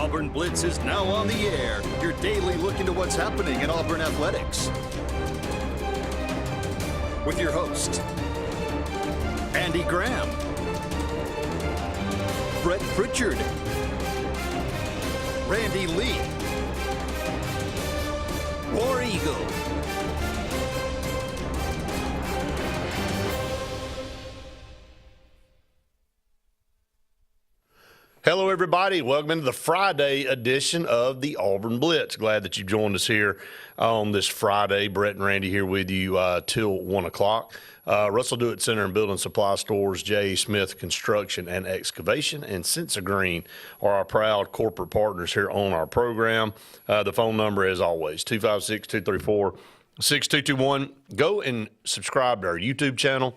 Auburn Blitz is now on the air, your daily look into what's happening in Auburn athletics. With your host, Andy Graham, Brett Pritchard, Randy Lee, War Eagle. Hello, everybody. Welcome into the Friday edition of the Auburn Blitz. Glad that you joined us here on this Friday. Brett and Randy here with you till 1 o'clock. Russell Dewitt Center and Building Supply Stores, J. Smith Construction and Excavation, and Sensa Green are our proud corporate partners here on our program. The phone number, as always, 256-234-6221. Go and subscribe to our YouTube channel.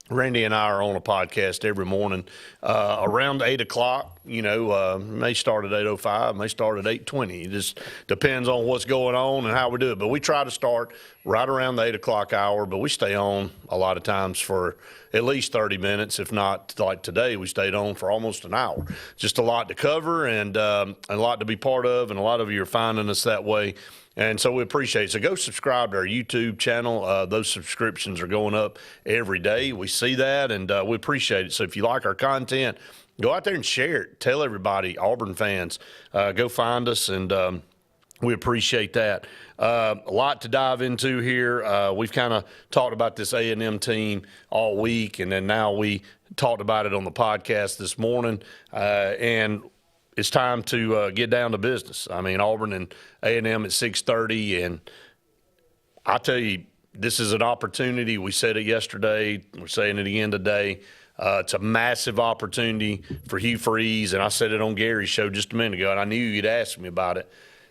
Randy and I are on a podcast every morning around 8 o'clock. May start at 8:05, may start at 8:20. It just depends on what's going on and how we do it. But we try to start right around the 8 o'clock hour, but we stay on a lot of times for at least 30 minutes. If not, like today, we stayed on for almost an hour. Just a lot to cover and a lot to be part of, and a lot of you are finding us that way. And so we appreciate it. So go subscribe to our YouTube channel. Those subscriptions are going up every day. We see that, and we appreciate it. So if you like our content, go out there and share it. Tell everybody, Auburn fans, go find us, and we appreciate that. A lot to dive into here. We've kind of talked about this A&M team all week, and then now we talked about it on the podcast this morning. And it's time to get down to business. I mean, Auburn and A&M at 6:30, and I tell you, this is an opportunity. We said it yesterday. We're saying it again today. It's a massive opportunity for Hugh Freeze, and I said it on Gary's show just a minute ago, and I knew you'd ask me about it.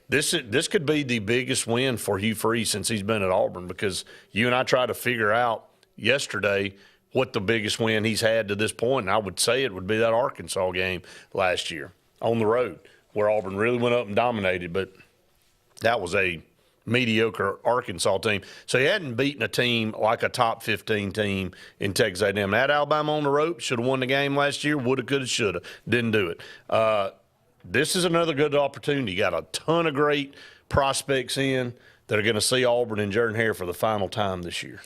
This could be the biggest win for Hugh Freeze since he's been at Auburn, because you and I tried to figure out yesterday what the biggest win he's had to this point, and I would say it would be that Arkansas game last year on the road, where Auburn really went up and dominated, but that was a mediocre Arkansas team. So he hadn't beaten a team like a top 15 team in Texas A&M. Had Alabama on the rope, should have won the game last year, woulda, coulda, shoulda. Didn't do it. This is another good opportunity. You got a ton of great prospects in that are going to see Auburn and Jordan-Hare for the final time this year.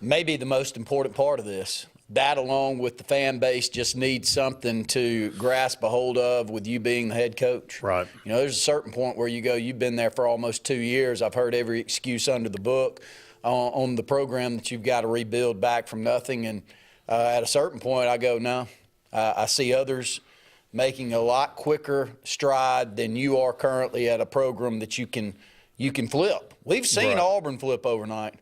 Maybe the most important part of this. That, along with the fan base, just needs something to grasp a hold of with you being the head coach. Right. There's a certain point where you go, you've been there for almost 2 years. I've heard every excuse under the book on the program that you've got to rebuild back from nothing. And at a certain point, I go, no. I see others making a lot quicker stride than you are currently at a program that you can flip. We've seen Auburn flip overnight.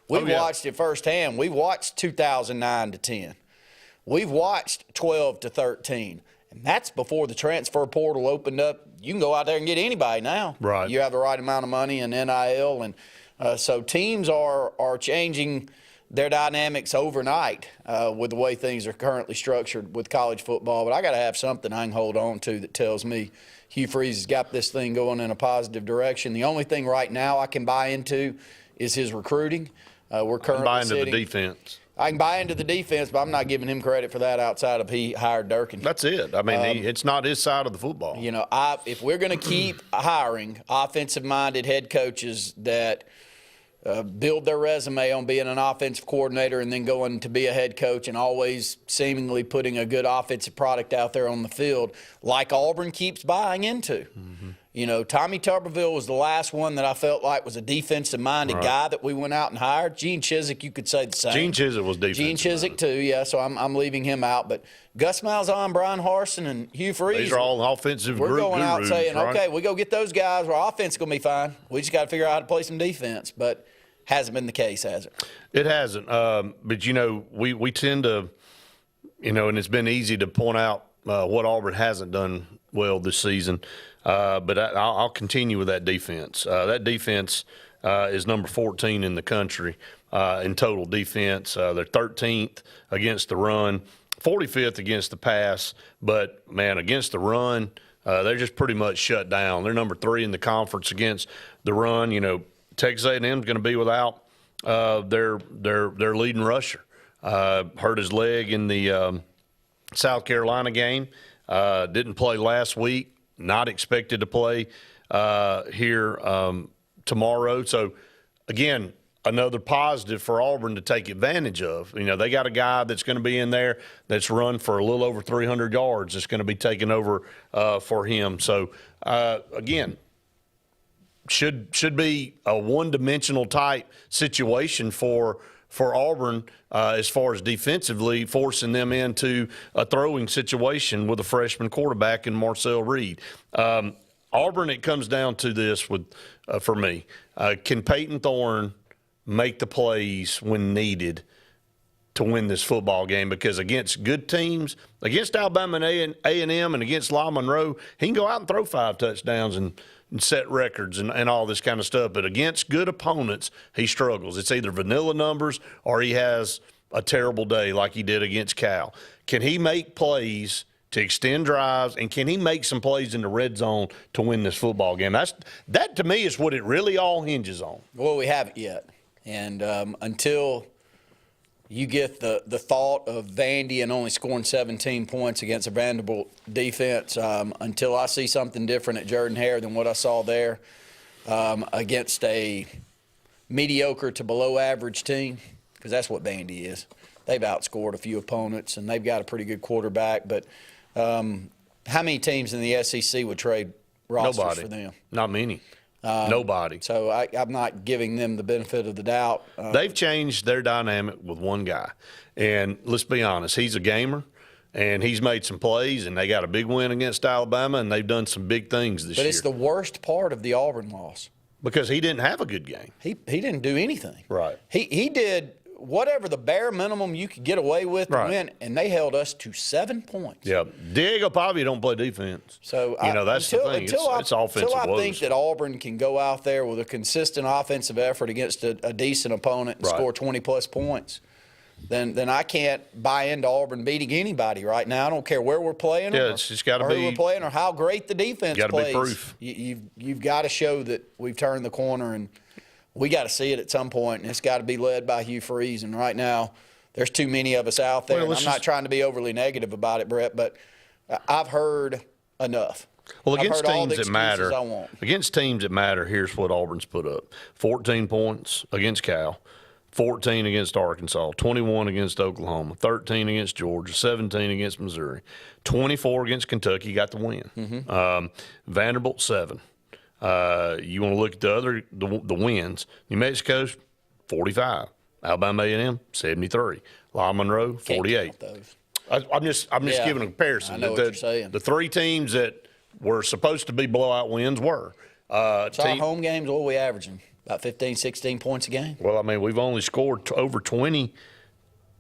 We've watched it firsthand. We've watched 2009 to 10. We've watched 12 to 13. And that's before the transfer portal opened up. You can go out there and get anybody now. Right. You have the right amount of money and NIL. And so teams are changing their dynamics overnight with the way things are currently structured with college football. But I got to have something I can hold on to that tells me Hugh Freeze has got this thing going in a positive direction. The only thing right now I can buy into is his recruiting. We're currently buy into the defense. I can buy into the defense, but I'm not giving him credit for that outside of he hired Durkin. That's it. I mean, it's not his side of the football. If we're going to keep hiring offensive-minded head coaches that build their resume on being an offensive coordinator and then going to be a head coach and always seemingly putting a good offensive product out there on the field, like Auburn keeps buying into. Mm-hmm. Tommy Tuberville was the last one that I felt like was a defensive-minded guy that we went out and hired. Gene Chizik, you could say the same. Gene Chizik was defensive. Gene Chizik, too, yeah, so I'm leaving him out. But Gus Malzahn, Brian Harsin, and Hugh Freeze. These are all offensive gurus. We're going out saying, okay, we go get those guys. Our offense is going to be fine. We just got to figure out how to play some defense. But hasn't been the case, has it? It hasn't. But, we tend to, and it's been easy to point out what Auburn hasn't done well this season. But I'll continue with that defense. That defense is number 14 in the country in total defense. They're 13th against the run, 45th against the pass. But, man, against the run, they're just pretty much shut down. They're number 3 in the conference against the run. Texas A&M is going to be without their leading rusher. Hurt his leg in the South Carolina game. Didn't play last week. not expected to play here tomorrow. So, again, another positive for Auburn to take advantage of. You know, they got a guy that's going to be in there that's run for a little over 300 yards that's going to be taking over for him. So, again, should be a one-dimensional type situation for Auburn as far as defensively, forcing them into a throwing situation with a freshman quarterback in Marcel Reed. Auburn, it comes down to this for me. Can Peyton Thorne make the plays when needed to win this football game? Because against good teams, against Alabama and A&M and against La Monroe, he can go out and throw 5 touchdowns and set records and all this kind of stuff. But against good opponents, he struggles. It's either vanilla numbers or he has a terrible day like he did against Cal. Can he make plays to extend drives, and can he make some plays in the red zone to win this football game? That to me is what it really all hinges on. Well, we haven't yet. And until you get the thought of Vandy and only scoring 17 points against a Vanderbilt defense, until I see something different at Jordan-Hare than what I saw there against a mediocre to below average team, because that's what Vandy is. They've outscored a few opponents, and they've got a pretty good quarterback. But how many teams in the SEC would trade rosters for them? Not many. Nobody. So I'm not giving them the benefit of the doubt. They've changed their dynamic with one guy. And let's be honest, he's a gamer, and he's made some plays, and they got a big win against Alabama, and they've done some big things this year. But it's the worst part of the Auburn loss. Because he didn't have a good game. He didn't do anything. Right. He did whatever the bare minimum you could get away with to win, and they held us to 7 points. Yeah. Diego Pavia don't play defense. So that's the thing. It's offensive Until I woes. think that Auburn can go out there with a consistent offensive effort against a decent opponent and score 20-plus points, then I can't buy into Auburn beating anybody right now. I don't care where we're playing it's just got to be who we're playing or how great the defense plays. plays. Got to be proof. You've got to show that we've turned the corner, and we got to see it at some point, and it's got to be led by Hugh Freeze. And right now, there's too many of us out there. Well, I'm not trying to be overly negative about it, Brett, but I've heard enough. Well, against I've heard teams that matter, here's what Auburn's put up: 14 points against Cal, 14 against Arkansas, 21 against Oklahoma, 13 against Georgia, 17 against Missouri, 24 against Kentucky. Got the win. Vanderbilt 7. You want to look at the wins. New Mexico 45, Alabama A&M 73, La Monroe 48. I'm just giving a comparison. I know what you're saying. The 3 teams that were supposed to be blowout wins were. Our home games, what are we averaging? About 15, 16 points a game? Well, I mean, we've only scored over 20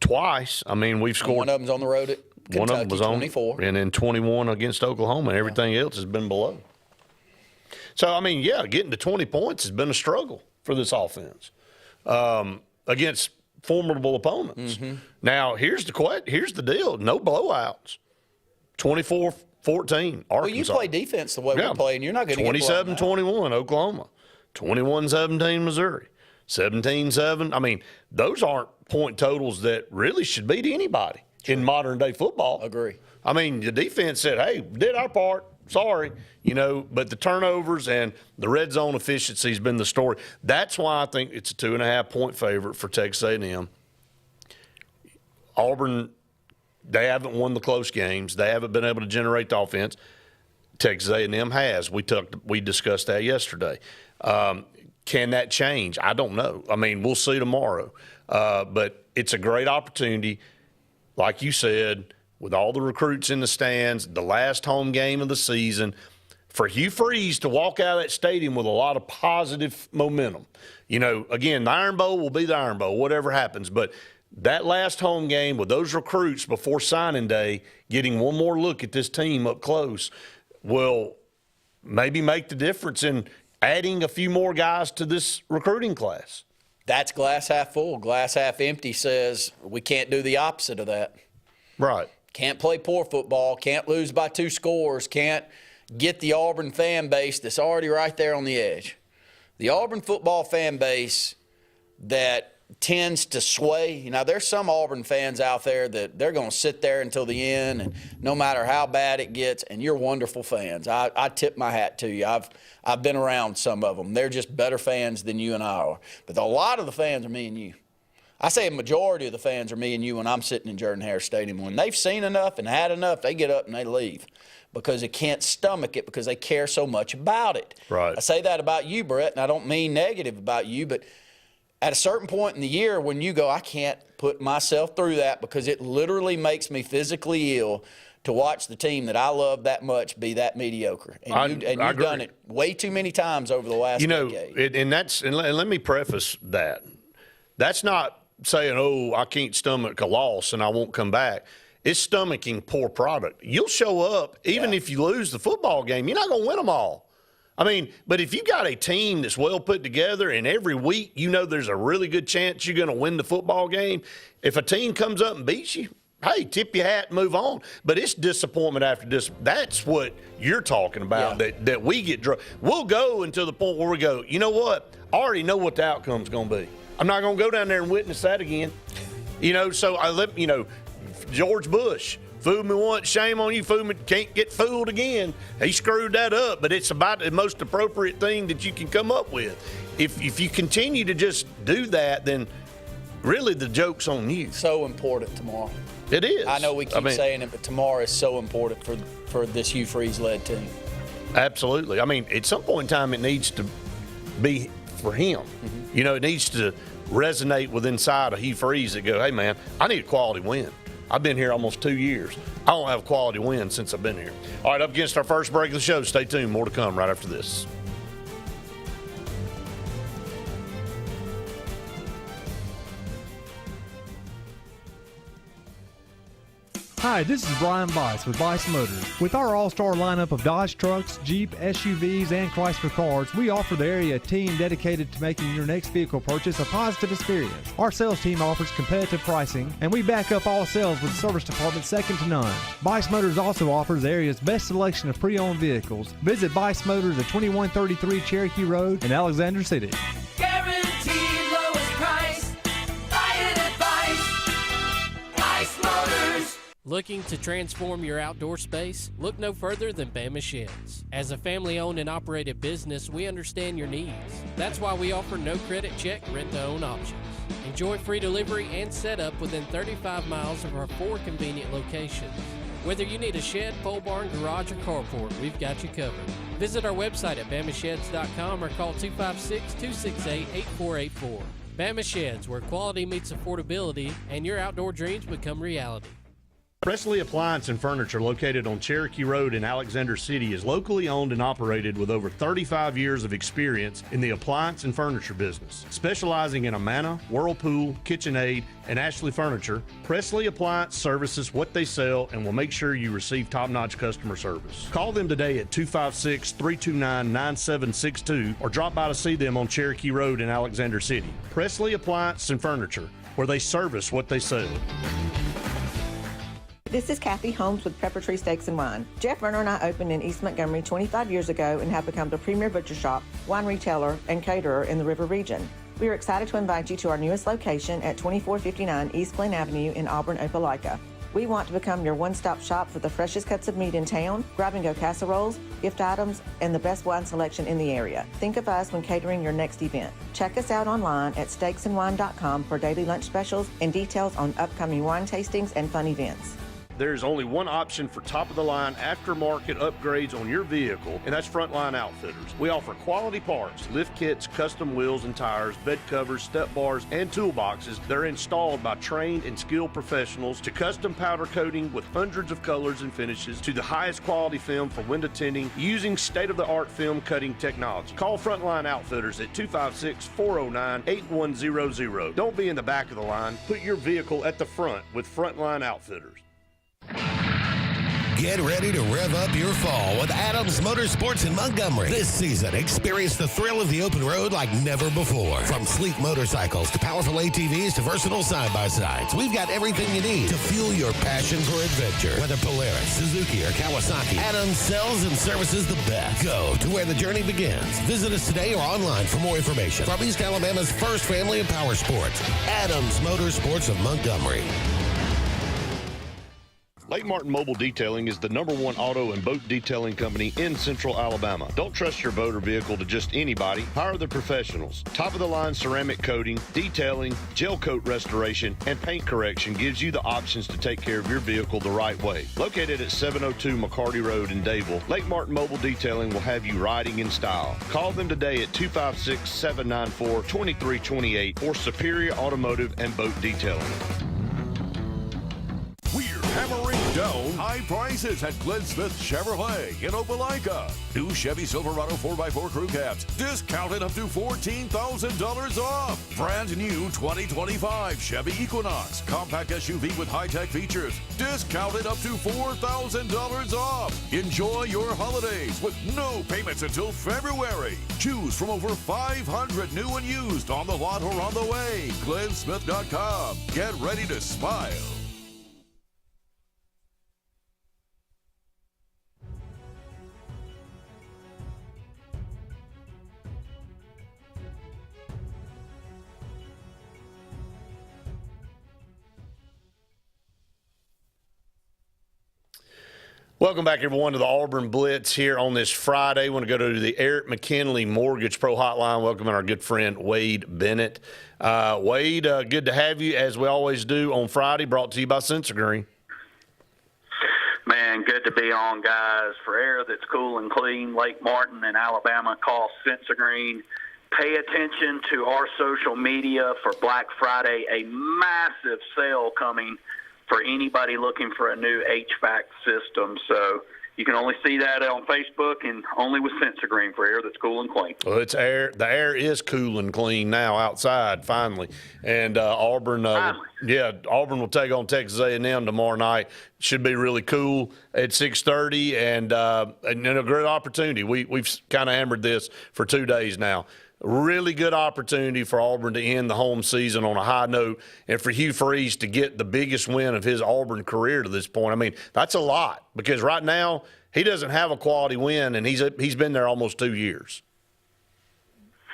twice. I mean, we've scored. One of them's on the road at Kentucky, one of them was 24. And then 21 against Oklahoma, and everything else has been below. So, I mean, getting to 20 points has been a struggle for this offense against formidable opponents. Now, here's the deal. No blowouts. 24-14, Arkansas. Well, you play defense the way we're playing. You're not going to get blown out. 27-21, Oklahoma. 21-17, Missouri. 17-7. I mean, those aren't point totals that really should beat anybody in modern-day football. Agree. I mean, the defense said, hey, did our part. Sorry, but the turnovers and the red zone efficiency has been the story. That's why I think it's a 2.5-point favorite for Texas A&M. Auburn, they haven't won the close games. They haven't been able to generate the offense. Texas A&M has. We discussed that yesterday. Can that change? I don't know. I mean, we'll see tomorrow. But it's a great opportunity, like you said, with all the recruits in the stands, the last home game of the season, for Hugh Freeze to walk out of that stadium with a lot of positive momentum. Again, the Iron Bowl will be the Iron Bowl, whatever happens. But that last home game with those recruits before signing day, getting one more look at this team up close, will maybe make the difference in adding a few more guys to this recruiting class. That's glass half full. Glass half empty says we can't do the opposite of that. Right. Can't play poor football, can't lose by 2 scores, can't get the Auburn fan base that's already right there on the edge. The Auburn football fan base that tends to sway. You know, there's some Auburn fans out there that they're going to sit there until the end, and no matter how bad it gets, and you're wonderful fans. I tip my hat to you. I've been around some of them. They're just better fans than you and I are. But a lot of the fans are me and you. I say a majority of the fans are me and you when I'm sitting in Jordan-Hare Stadium. When they've seen enough and had enough, they get up and they leave because they can't stomach it because they care so much about it. Right. I say that about you, Brett, and I don't mean negative about you, but at a certain point in the year when you go, I can't put myself through that because it literally makes me physically ill to watch the team that I love that much be that mediocre. And you've done it way too many times over the last decade. And let me preface that. That's not saying, oh, I can't stomach a loss and I won't come back. It's stomaching poor product. You'll show up, even if you lose the football game, you're not going to win them all. I mean, but if you got a team that's well put together and every week you know there's a really good chance you're going to win the football game, if a team comes up and beats you, hey, tip your hat and move on. But it's disappointment after disappointment. That's what you're talking about, that we get drunk. We'll go until the point where we go, you know what? I already know what the outcome's going to be. I'm not going to go down there and witness that again. You know, so George Bush, fooled me once, shame on you, fooled me, can't get fooled again. He screwed that up, but it's about the most appropriate thing that you can come up with. If you continue to just do that, then really the joke's on you. So important tomorrow. It is. I know we keep saying it, but tomorrow is so important for this Hugh Freeze-led team. Absolutely. I mean, at some point in time, it needs to be for him. Mm-hmm. You know, it needs to resonate with inside of Hugh Freeze that go, hey, man, I need a quality win. I've been here almost 2 years. I don't have a quality win since I've been here. All right, up against our first break of the show. Stay tuned. More to come right after this. Hi, this is Brian Bice with Bice Motors. With our all-star lineup of Dodge trucks, Jeep, SUVs, and Chrysler cars, we offer the area a team dedicated to making your next vehicle purchase a positive experience. Our sales team offers competitive pricing, and we back up all sales with a service department second to none. Bice Motors also offers the area's best selection of pre-owned vehicles. Visit Bice Motors at 2133 Cherokee Road in Alexander City. Guaranteed lowest price. Buy it at Bice Motors. Looking to transform your outdoor space? Look no further than Bama Sheds. As a family-owned and operated business, we understand your needs. That's why we offer no credit check, rent-to-own options. Enjoy free delivery and setup within 35 miles of our 4 convenient locations. Whether you need a shed, pole barn, garage, or carport, we've got you covered. Visit our website at BamaSheds.com or call 256-268-8484. Bama Sheds, where quality meets affordability and your outdoor dreams become reality. Presley Appliance and Furniture, located on Cherokee Road in Alexander City, is locally owned and operated with over 35 years of experience in the appliance and furniture business. Specializing in Amana, Whirlpool, KitchenAid, and Ashley Furniture, Presley Appliance services what they sell and will make sure you receive top-notch customer service. Call them today at 256-329-9762 or drop by to see them on Cherokee Road in Alexander City. Presley Appliance and Furniture, where they service what they sell. This is Kathy Holmes with Pepper Tree Steaks and Wine. Jeff Verner and I opened in East Montgomery 25 years ago and have become the premier butcher shop, wine retailer, and caterer in the River region. We are excited to invite you to our newest location at 2459 East Glen Avenue in Auburn, Opelika. We want to become your one-stop shop for the freshest cuts of meat in town, grab-and-go casseroles, gift items, and the best wine selection in the area. Think of us when catering your next event. Check us out online at steaksandwine.com for daily lunch specials and details on upcoming wine tastings and fun events. There's only one option for top-of-the-line aftermarket upgrades on your vehicle, and that's Frontline Outfitters. We offer quality parts, lift kits, custom wheels and tires, bed covers, step bars, and toolboxes that are installed by trained and skilled professionals, to custom powder coating with hundreds of colors and finishes, to the highest quality film for window tinting using state-of-the-art film cutting technology. Call Frontline Outfitters at 256-409-8100. Don't be in the back of the line. Put your vehicle at the front with Frontline Outfitters. Get ready to rev up your fall with Adams Motorsports in Montgomery. This season, experience the thrill of the open road like never before. From sleek motorcycles to powerful ATVs to versatile side-by-sides, we've got everything you need to fuel your passion for adventure. Whether Polaris, Suzuki, or Kawasaki, Adams sells and services the best. Go to where the journey begins. Visit us today or online for more information. From East Alabama's first family of power sports, Adams Motorsports of Montgomery. Lake Martin Mobile Detailing is the #1 auto and boat detailing company in Central Alabama. Don't trust your boat or vehicle to just anybody. Hire the professionals. Top-of-the-line ceramic coating, detailing, gel coat restoration, and paint correction gives you the options to take care of your vehicle the right way. Located at 702 McCarty Road in Dadeville, Lake Martin Mobile Detailing will have you riding in style. Call them today at 256-794-2328 or Superior Automotive and Boat Detailing. We're hammering down high prices at Glenn Smith Chevrolet in Opelika. New Chevy Silverado 4x4 crew cabs discounted up to $14,000 off. Brand new 2025 Chevy Equinox compact SUV with high-tech features discounted up to $4,000 off. Enjoy your holidays with no payments until February. Choose from over 500 new and used on the lot or on the way. GlennSmith.com. Get ready to smile. Welcome back, everyone, to the Auburn Blitz here on this Friday. I want to go to the Eric McKinley Mortgage Pro Hotline. Welcome our good friend Wade Bennett. Wade, good to have you, as we always do on Friday, brought to you by Sensor Green. Man, good to be on, guys. For air that's cool and clean, Lake Martin and Alabama, call Sensor Green. Pay attention to our social media for Black Friday, a massive sale coming for anybody looking for a new HVAC system. So you can only see that on Facebook and only with Sensor Green for air that's cool and clean. Well, it's air. The air is cool and clean now outside, finally. And Auburn, Auburn will take on Texas A&M tomorrow night. Should be really cool at 6:30, and a great opportunity. We've kind of hammered this for 2 days now. Really good opportunity for Auburn to end the home season on a high note, and for Hugh Freeze to get the biggest win of his Auburn career to this point. I mean, that's a lot, because right now he doesn't have a quality win, and he's been there almost 2 years.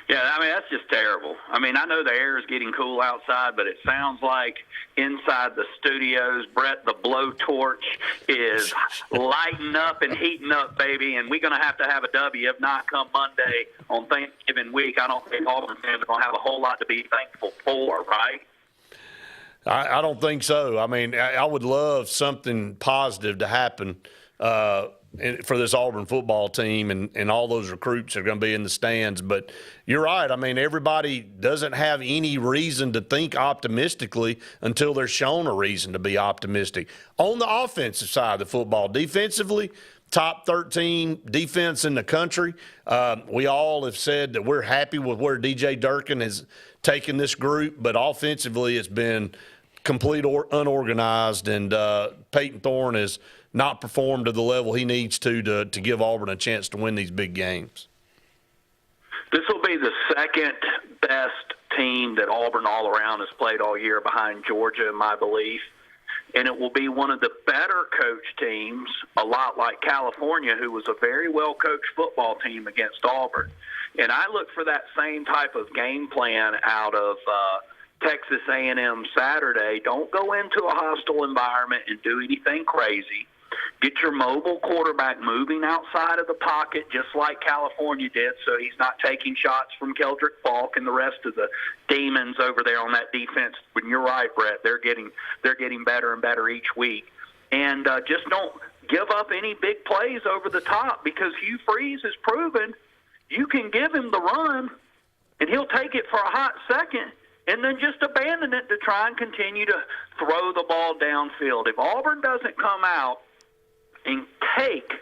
Yeah, I mean, that's just terrible. I mean, I know the air is getting cool outside, but it sounds like inside the studios, Brett, the blowtorch is lighting up and heating up, baby, and we're going to have a W. If not, come Monday on Thanksgiving week, I don't think Auburn fans are going to have a whole lot to be thankful for, right? I don't think so. I mean, I would love something positive to happen for this Auburn football team and all those recruits are going to be in the stands. But you're right. I mean, everybody doesn't have any reason to think optimistically until they're shown a reason to be optimistic. On the offensive side of the football, defensively, top 13 defense in the country. We all have said that we're happy with where DJ Durkin has taken this group, but offensively it's been complete unorganized, and Peyton Thorne has not performed to the level he needs to give Auburn a chance to win these big games. This will be the second best team that Auburn all around has played all year behind Georgia, in my belief. And it will be one of the better coached teams, a lot like California, who was a very well-coached football team against Auburn. And I look for that same type of game plan out of Texas A&M Saturday. Don't go into a hostile environment and do anything crazy. Get your mobile quarterback moving outside of the pocket just like California did, so he's not taking shots from Keldrick Falk and the rest of the demons over there on that defense. When you're right, Brett, they're getting better and better each week. And just don't give up any big plays over the top, because Hugh Freeze has proven you can give him the run, and he'll take it for a hot second, and then just abandon it to try and continue to throw the ball downfield. If Auburn doesn't come out and take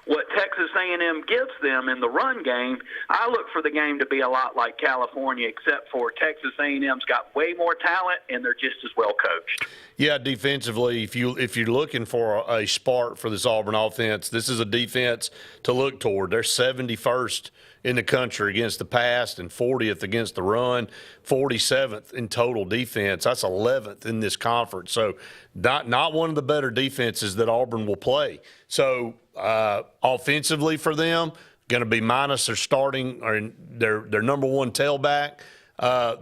what Texas A&M gives them in the run game, I look for the game to be a lot like California, except for Texas A&M's got way more talent and they're just as well coached. Yeah, defensively, if you're looking for a spark for this Auburn offense, this is a defense to look toward. They're 71st in the country against the pass and 40th against the run, 47th in total defense. That's 11th in this conference. So not one of the better defenses that Auburn will play. So offensively for them, going to be minus their starting or their number one tailback.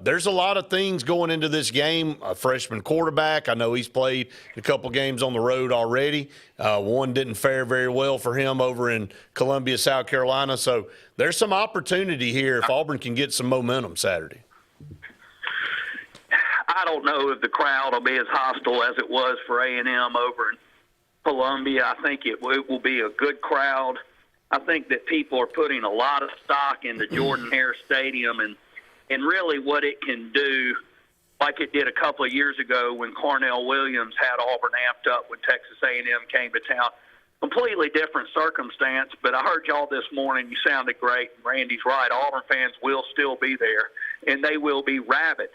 There's a lot of things going into this game. A freshman quarterback, I know he's played a couple games on the road already. One didn't fare very well for him over in Columbia, South Carolina. So there's some opportunity here if Auburn can get some momentum Saturday. I don't know if the crowd will be as hostile as it was for A&M over in Columbia. I think it will be a good crowd. I think that people are putting a lot of stock into Jordan-Hare Stadium and really what it can do, like it did a couple of years ago when Cornell Williams had Auburn amped up when Texas A&M came to town. Completely different circumstance, but I heard y'all this morning. You sounded great. Randy's right. Auburn fans will still be there, and they will be rabid.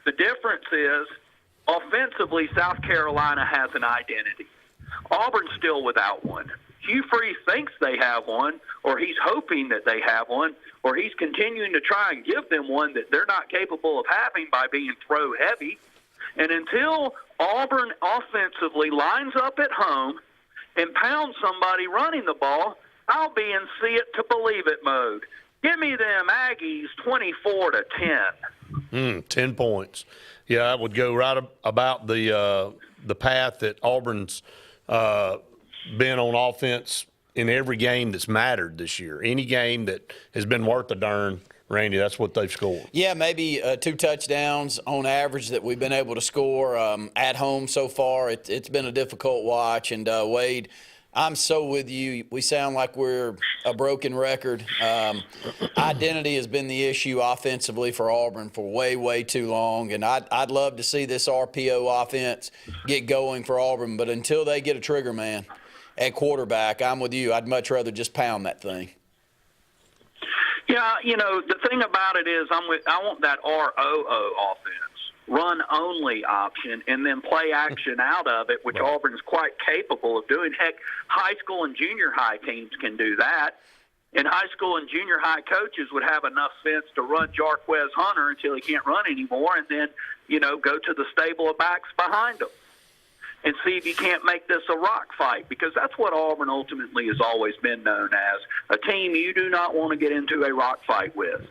The difference is, offensively, South Carolina has an identity. Auburn's still without one. Hugh Freeze thinks they have one, or he's hoping that they have one, or he's continuing to try and give them one that they're not capable of having by being throw heavy. And until Auburn offensively lines up at home and pounds somebody running the ball, I'll be in see it to believe it mode. Give me them Aggies 24-10. 10 points. Yeah, I would go right about the path that Auburn's been on offense in every game that's mattered this year. Any game that has been worth a darn, Randy, that's what they've scored. Yeah, maybe 2 touchdowns on average that we've been able to score at home so far. It's been a difficult watch. And, Wade, I'm so with you. We sound like we're a broken record. Identity has been the issue offensively for Auburn for way, way too long. And I'd love to see this RPO offense get going for Auburn. But until they get a trigger man at quarterback, I'm with you. I'd much rather just pound that thing. Yeah, the thing about it is I want that ROO offense, run-only option, and then play action out of it, which Auburn's quite capable of doing. Heck, high school and junior high teams can do that. And high school and junior high coaches would have enough sense to run Jarquez Hunter until he can't run anymore and then, go to the stable of backs behind him and see if you can't make this a rock fight, because that's what Auburn ultimately has always been known as, a team you do not want to get into a rock fight with.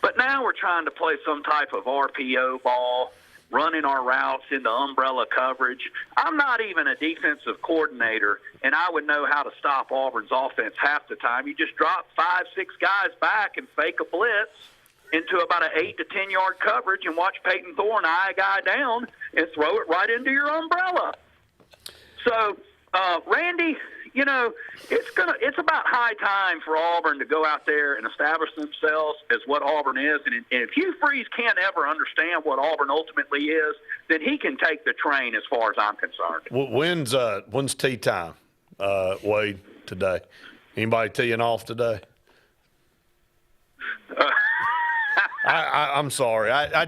But now we're trying to play some type of RPO ball, running our routes into umbrella coverage. I'm not even a defensive coordinator, and I would know how to stop Auburn's offense half the time. You just drop 5-6 guys back and fake a blitz into about an 8 to 10 yard coverage and watch Peyton Thorne eye a guy down and throw it right into your umbrella. So, Randy, it's about high time for Auburn to go out there and establish themselves as what Auburn is. And if Hugh Freeze can't ever understand what Auburn ultimately is, then he can take the train as far as I'm concerned. When's tea time, Wade, today? Anybody teeing off today? I'm sorry. I'm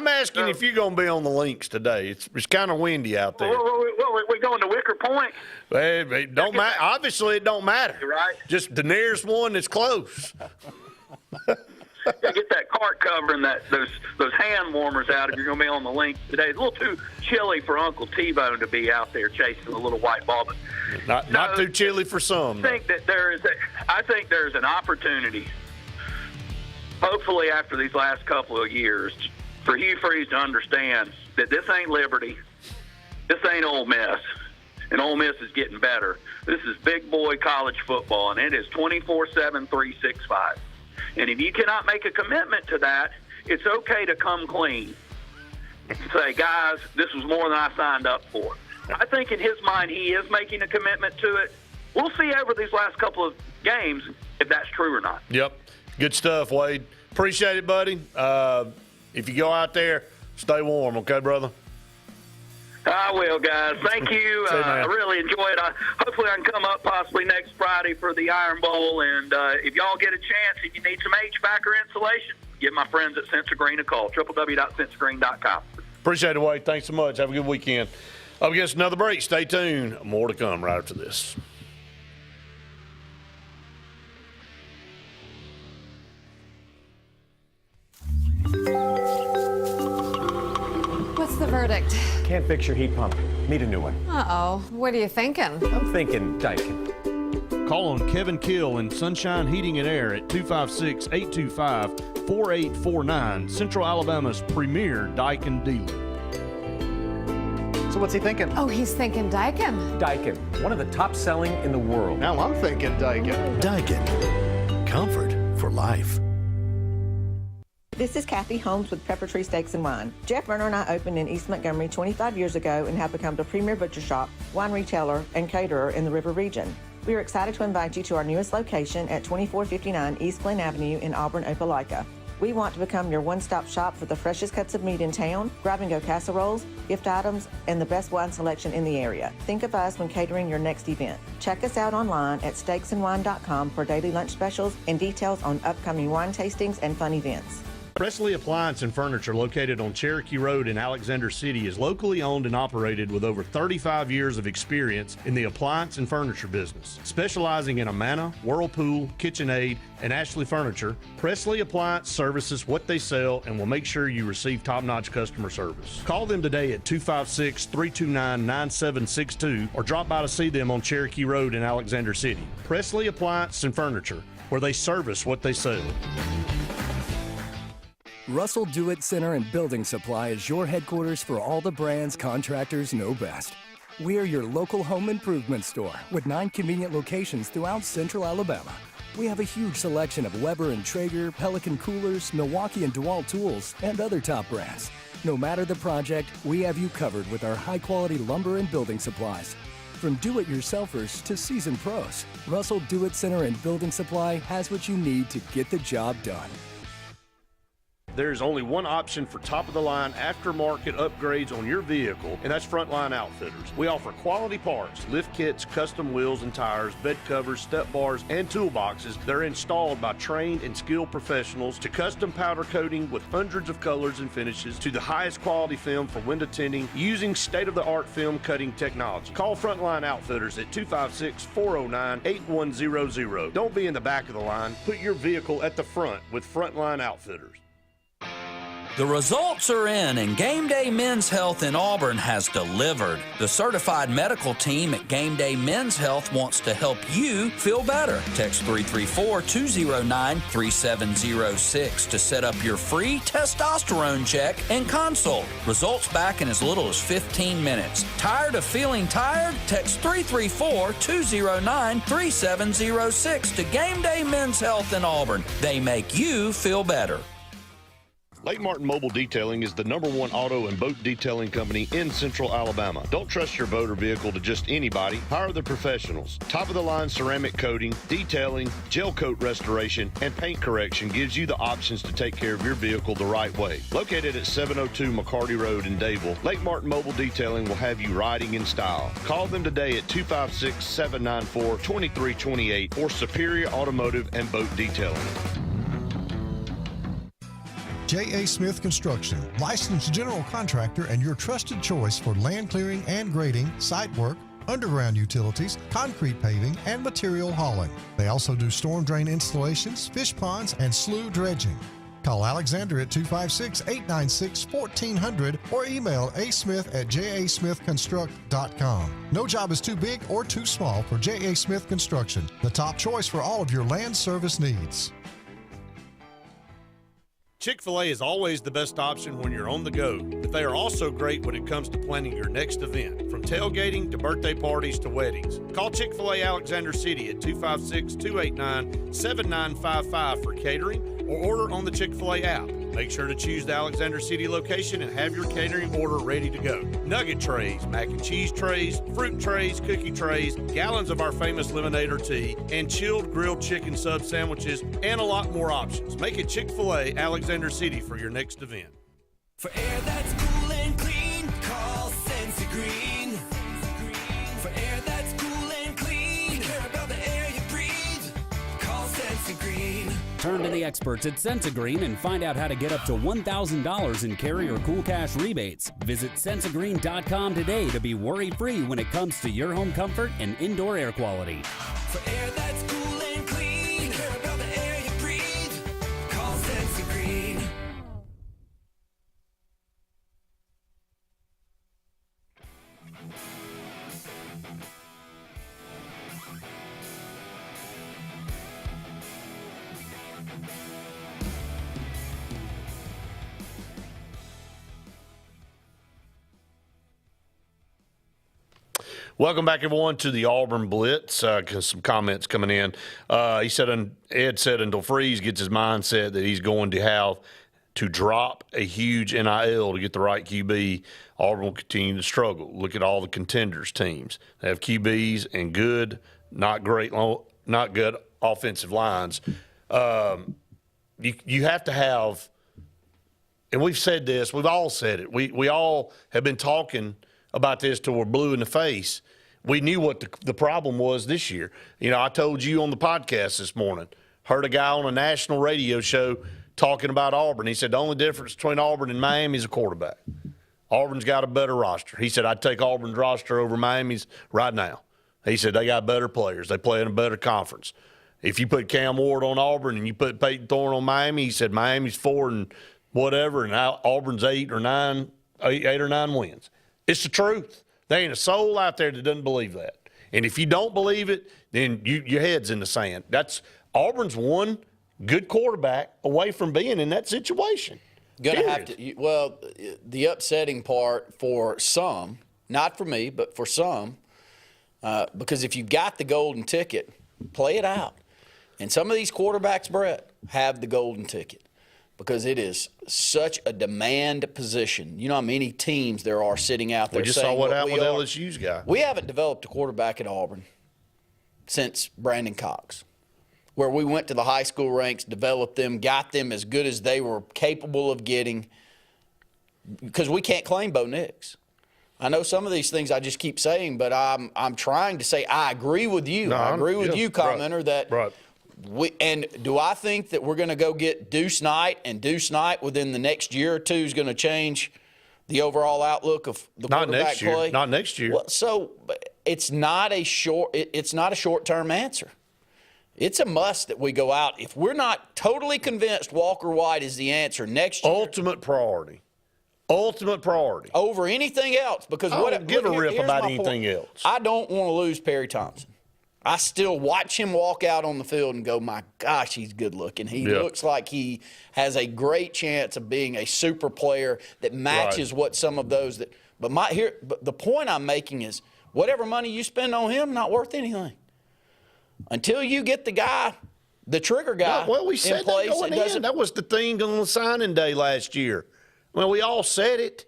asking if you're going to be on the links today. It's kind of windy out there. We're going to Wicker Point. It don't matter. Obviously, it don't matter. Right. Just the nearest one that's close. Get that cart cover and those hand warmers out if you're going to be on the link today. It's a little too chilly for Uncle T-Bone to be out there chasing a little white ball, but not too chilly for some. I think there's an opportunity, hopefully after these last couple of years, for Hugh Freeze to understand that this ain't Liberty, this ain't Ole Miss, and Ole Miss is getting better. This is big boy college football, and it is 24/7, 365. And if you cannot make a commitment to that, it's okay to come clean and say, guys, this was more than I signed up for. I think in his mind he is making a commitment to it. We'll see over these last couple of games if that's true or not. Yep. Good stuff, Wade. Appreciate it, buddy. If you go out there, stay warm, okay, brother? I will, guys. Thank you. I really enjoyed it. Hopefully I can come up possibly next Friday for the Iron Bowl. And if y'all get a chance, if you need some HVAC or insulation, give my friends at Sense of Green a call, www.senseofgreen.com. Appreciate it, Wade. Thanks so much. Have a good weekend. Up against another break. Stay tuned. More to come right after this. What's the verdict? Can't fix your heat pump. Need a new one. Uh-oh. What are you thinking? I'm thinking Daikin. Call on Kevin Kill and Sunshine Heating and Air at 256-825-4849, Central Alabama's premier Daikin dealer. So what's he thinking? Oh, he's thinking Daikin. Daikin, one of the top selling in the world. Now I'm thinking Daikin. Daikin. Comfort for life. This is Kathy Holmes with Pepper Tree Steaks and Wine. Jeff Verner and I opened in East Montgomery 25 years ago and have become the premier butcher shop, wine retailer, and caterer in the River region. We are excited to invite you to our newest location at 2459 East Glen Avenue in Auburn, Opelika. We want to become your one-stop shop for the freshest cuts of meat in town, grab-and-go casseroles, gift items, and the best wine selection in the area. Think of us when catering your next event. Check us out online at steaksandwine.com for daily lunch specials and details on upcoming wine tastings and fun events. Presley Appliance and Furniture, located on Cherokee Road in Alexander City, is locally owned and operated with over 35 years of experience in the appliance and furniture business. Specializing in Amana, Whirlpool, KitchenAid, and Ashley Furniture, Presley Appliance services what they sell and will make sure you receive top-notch customer service. Call them today at 256-329-9762 or drop by to see them on Cherokee Road in Alexander City. Presley Appliance and Furniture, where they service what they sell. Russell Do-It Center and Building Supply is your headquarters for all the brands contractors know best. We are your local home improvement store with 9 convenient locations throughout Central Alabama. We have a huge selection of Weber and Traeger, Pelican coolers, Milwaukee and DeWalt tools, and other top brands. No matter the project, we have you covered with our high-quality lumber and building supplies. From do-it-yourselfers to seasoned pros, Russell Do-It Center and Building Supply has what you need to get the job done. There's only one option for top-of-the-line aftermarket upgrades on your vehicle, and that's Frontline Outfitters. We offer quality parts, lift kits, custom wheels and tires, bed covers, step bars, and toolboxes that are installed by trained and skilled professionals, to custom powder coating with hundreds of colors and finishes, to the highest quality film for window tinting using state-of-the-art film cutting technology. Call Frontline Outfitters at 256-409-8100. Don't be in the back of the line. Put your vehicle at the front with Frontline Outfitters. The results are in, and Game Day Men's Health in Auburn has delivered. The certified medical team at Game Day Men's Health wants to help you feel better. Text 334-209-3706 to set up your free testosterone check and consult. Results back in as little as 15 minutes. Tired of feeling tired? Text 334-209-3706 to Game Day Men's Health in Auburn. They make you feel better. Lake Martin Mobile Detailing is the #1 auto and boat detailing company in Central Alabama. Don't trust your boat or vehicle to just anybody. Hire the professionals. Top-of-the-line ceramic coating, detailing, gel coat restoration, and paint correction gives you the options to take care of your vehicle the right way. Located at 702 McCarty Road in Dadeville, Lake Martin Mobile Detailing will have you riding in style. Call them today at 256-794-2328 for Superior Automotive and Boat Detailing. J.A. Smith Construction, licensed general contractor and your trusted choice for land clearing and grading, site work, underground utilities, concrete paving, and material hauling. They also do storm drain installations, fish ponds, and slough dredging. Call Alexander at 256-896-1400 or email asmith@jasmithconstruct.com. No job is too big or too small for J.A. Smith Construction, the top choice for all of your land service needs. Chick-fil-A is always the best option when you're on the go, but they are also great when it comes to planning your next event, from tailgating to birthday parties to weddings. Call Chick-fil-A Alexander City at 256-289-7955 for catering, or order on the Chick-fil-A app. Make sure to choose the Alexander City location and have your catering order ready to go. Nugget trays, mac and cheese trays, fruit trays, cookie trays, gallons of our famous lemonade or tea, and chilled grilled chicken sub sandwiches, and a lot more options. Make it Chick-fil-A Alexander City for your next event. For air that's cool and clean, call Sense of Green. Turn to the experts at Sensagreen and find out how to get up to $1,000 in carrier cool cash rebates. Visit sensagreen.com today to be worry-free when it comes to your home comfort and indoor air quality. For air that's cool and clean, care about the air you breathe. Call Sensagreen. Welcome back, everyone, to the Auburn Blitz. Some comments coming in. Ed said until Freeze gets his mindset that he's going to have to drop a huge NIL to get the right QB, Auburn will continue to struggle. Look at all the contenders teams. They have QBs and good, not good offensive lines. You have to have, and we've said this, we've all said it. We all have been talking about this till we're blue in the face. We knew what the problem was this year. You know, I told you on the podcast this morning, heard a guy on a national radio show talking about Auburn. He said the only difference between Auburn and Miami is a quarterback. Auburn's got a better roster. He said, I'd take Auburn's roster over Miami's right now. He said they got better players. They play in a better conference. If you put Cam Ward on Auburn and you put Peyton Thorne on Miami, he said Miami's 4 and whatever, and Auburn's 8 or 9 wins. It's the truth. There ain't a soul out there that doesn't believe that. And if you don't believe it, then your head's in the sand. Auburn's one good quarterback away from being in that situation. Well, the upsetting part for some, not for me, but for some, because if you got the golden ticket, play it out. And some of these quarterbacks, Brett, have the golden ticket because it is such a demand position. You know how many teams there are sitting out there. We just saw what happened with LSU's guy. We haven't developed a quarterback at Auburn since Brandon Cox, where we went to the high school ranks, developed them, got them as good as they were capable of getting, because we can't claim Bo Nix. I know some of these things I just keep saying, but I'm trying to say I agree with you. No, I agree with you, commenter, that and do I think that we're going to go get Deuce Knight, and Deuce Knight within the next year or two is going to change the overall outlook of the quarterback play? Not next year. Well, so it's not a short-term answer. It's a must that we go out. If we're not totally convinced Walker White is the answer next year. Ultimate priority. Over anything else. Because I don't give a rip about anything else. I don't want to lose Perry Thompson. I still watch him walk out on the field and go, my gosh, he's good looking. He looks like he has a great chance of being a super player that matches what some of those that. But the point I'm making is, whatever money you spend on him, not worth anything. Until you get the guy, the trigger guy, we said in place, that going in. That was the thing on signing day last year. Well, we all said it.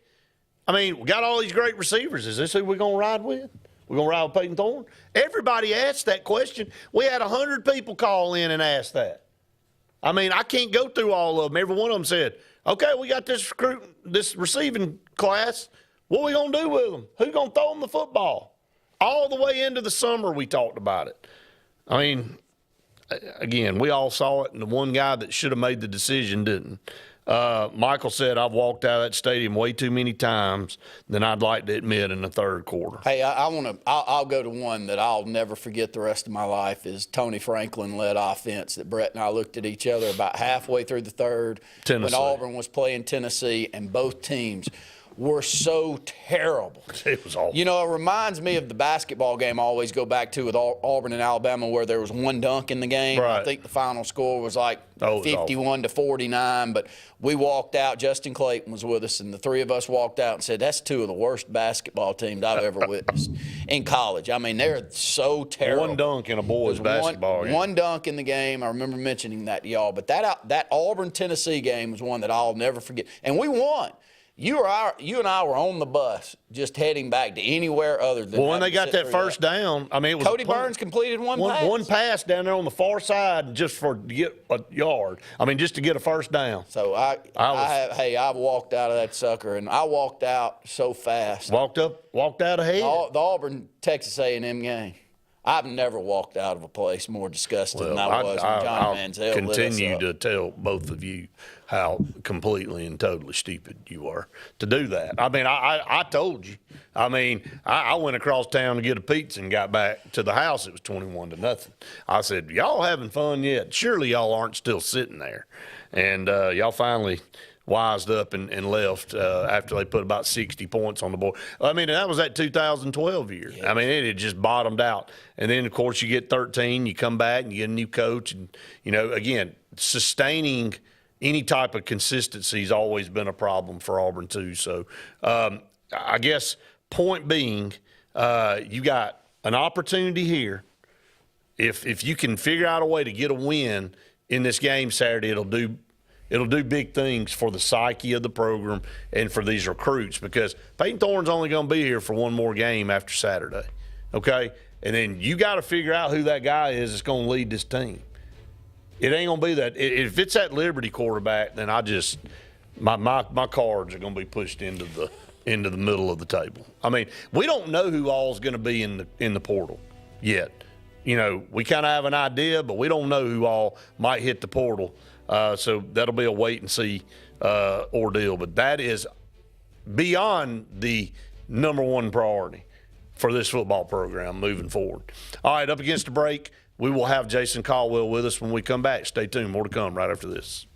I mean, we got all these great receivers. Is this who we're going to ride with? We're going to ride with Peyton Thorne? Everybody asked that question. We had 100 people call in and ask that. I mean, I can't go through all of them. Every one of them said, okay, we got this receiving class. What are we going to do with them? Who's going to throw them the football? All the way into the summer we talked about it. I mean, again, we all saw it, and the one guy that should have made the decision didn't. Michael said, I've walked out of that stadium way too many times than I'd like to admit in the third quarter. Hey, I'll go to one that I'll never forget the rest of my life is Tony Franklin-led offense that Brett and I looked at each other about halfway through the third when Auburn was playing Tennessee, and both teams were so terrible. It was awful. You know, it reminds me of the basketball game I always go back to with Auburn and Alabama, where there was one dunk in the game. Right. I think the final score was like 51-49, but we walked out. Justin Clayton was with us, and the three of us walked out and said, that's two of the worst basketball teams I've ever witnessed in college. I mean, they're so terrible. One dunk in a boys' basketball game. One dunk in the game. I remember mentioning that to y'all. But that Auburn-Tennessee game was one that I'll never forget. And we won. You and I were on the bus just heading back to anywhere other than. Well, when they got that first down, I mean, it was Cody Burns completed one pass. One pass down there on the far side just to get a yard. I mean, just to get a first down. So I walked out of that sucker, and I walked out so fast. Walked out ahead. The Auburn Texas A&M game. I've never walked out of a place more disgusted than I was when Johnny Manziel lit us continue up. to tell both of you how completely and totally stupid you were to do that. I mean, I told you. I mean, I went across town to get a pizza and got back to the house. It was 21-0. I said, y'all having fun yet? Surely y'all aren't still sitting there. And y'all finally wised up and left after they put about 60 points on the board. I mean, that was that 2012 year. Yeah. I mean, it had just bottomed out. And then, of course, you get 13, you come back and you get a new coach. And, you know, again, sustaining any type of consistency has always been a problem for Auburn, too. So I guess point being, you got an opportunity here. If you can figure out a way to get a win in this game Saturday, it'll do big things for the psyche of the program and for these recruits, because Peyton Thorne's only going to be here for one more game after Saturday, okay? And then you got to figure out who that guy is that's going to lead this team. It ain't going to be that. If it's that Liberty quarterback, then my cards are going to be pushed into the middle of the table. I mean, we don't know who all is going to be in the portal yet. You know, we kind of have an idea, but we don't know who all might hit the portal. So that'll be a wait and see ordeal. But that is beyond the number one priority for this football program moving forward. All right, up against the break, we will have Jason Caldwell with us when we come back. Stay tuned. More to come right after this.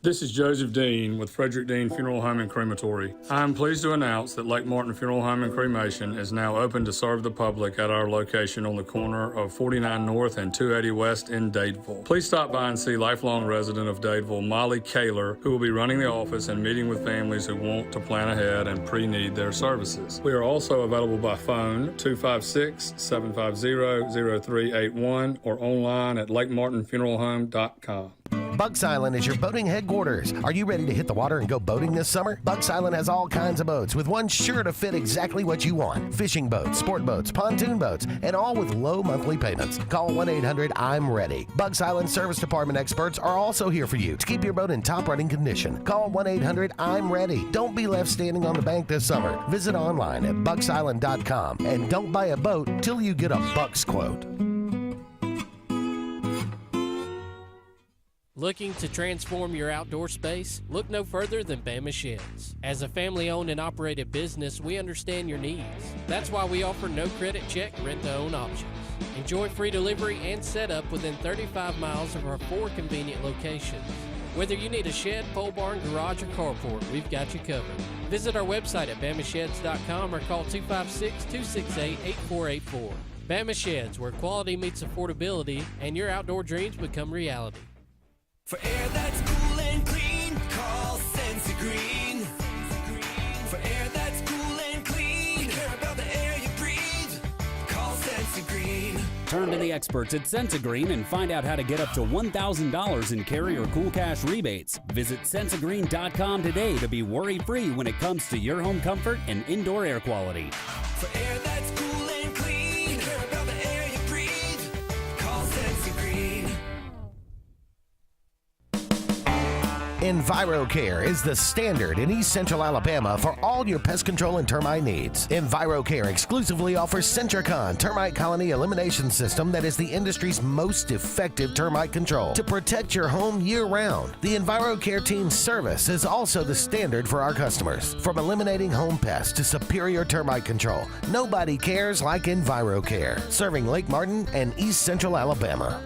This is Joseph Dean with Frederick Dean Funeral Home and Crematory. I am pleased to announce that Lake Martin Funeral Home and Cremation is now open to serve the public at our location on the corner of 49 North and 280 West in Dadeville. Please stop by and see lifelong resident of Dadeville, Molly Kaler, who will be running the office and meeting with families who want to plan ahead and pre-need their services. We are also available by phone 256-750-0381 or online at lakemartinfuneralhome.com. Bucks Island is your boating headquarters. Are you ready to hit the water and go boating this summer? Bucks Island has all kinds of boats with one sure to fit exactly what you want. Fishing boats, sport boats, pontoon boats, and all with low monthly payments. Call 1-800-I'm-READY. Bucks Island Service Department experts are also here for you to keep your boat in top running condition. Call 1-800-I'm-READY. Don't be left standing on the bank this summer. Visit online at bucksisland.com and don't buy a boat till you get a Bucks quote. Looking to transform your outdoor space? Look no further than Bama Sheds. As a family-owned and operated business, we understand your needs. That's why we offer no credit check, rent-to-own options. Enjoy free delivery and setup within 35 miles of our 4 convenient locations. Whether you need a shed, pole barn, garage, or carport, we've got you covered. Visit our website at bamasheds.com or call 256-268-8484. Bama Sheds, where quality meets affordability and your outdoor dreams become reality. For air that's cool and clean, call Sensi Green. For air that's cool and clean, care about the air you breathe, call Sensi Green. Turn to the experts at Sensagreen and find out how to get up to $1,000 in carrier cool cash rebates. Visit Sensagreen.com today to be worry-free when it comes to your home comfort and indoor air quality. For air that's cool and clean, care about the air you breathe, call Sensi Green. EnviroCare is the standard in East Central Alabama for all your pest control and termite needs. EnviroCare exclusively offers Centricon termite colony elimination system that is the industry's most effective termite control to protect your home year-round. The EnviroCare team's service is also the standard for our customers. From eliminating home pests to superior termite control, nobody cares like EnviroCare, serving Lake Martin and East Central Alabama.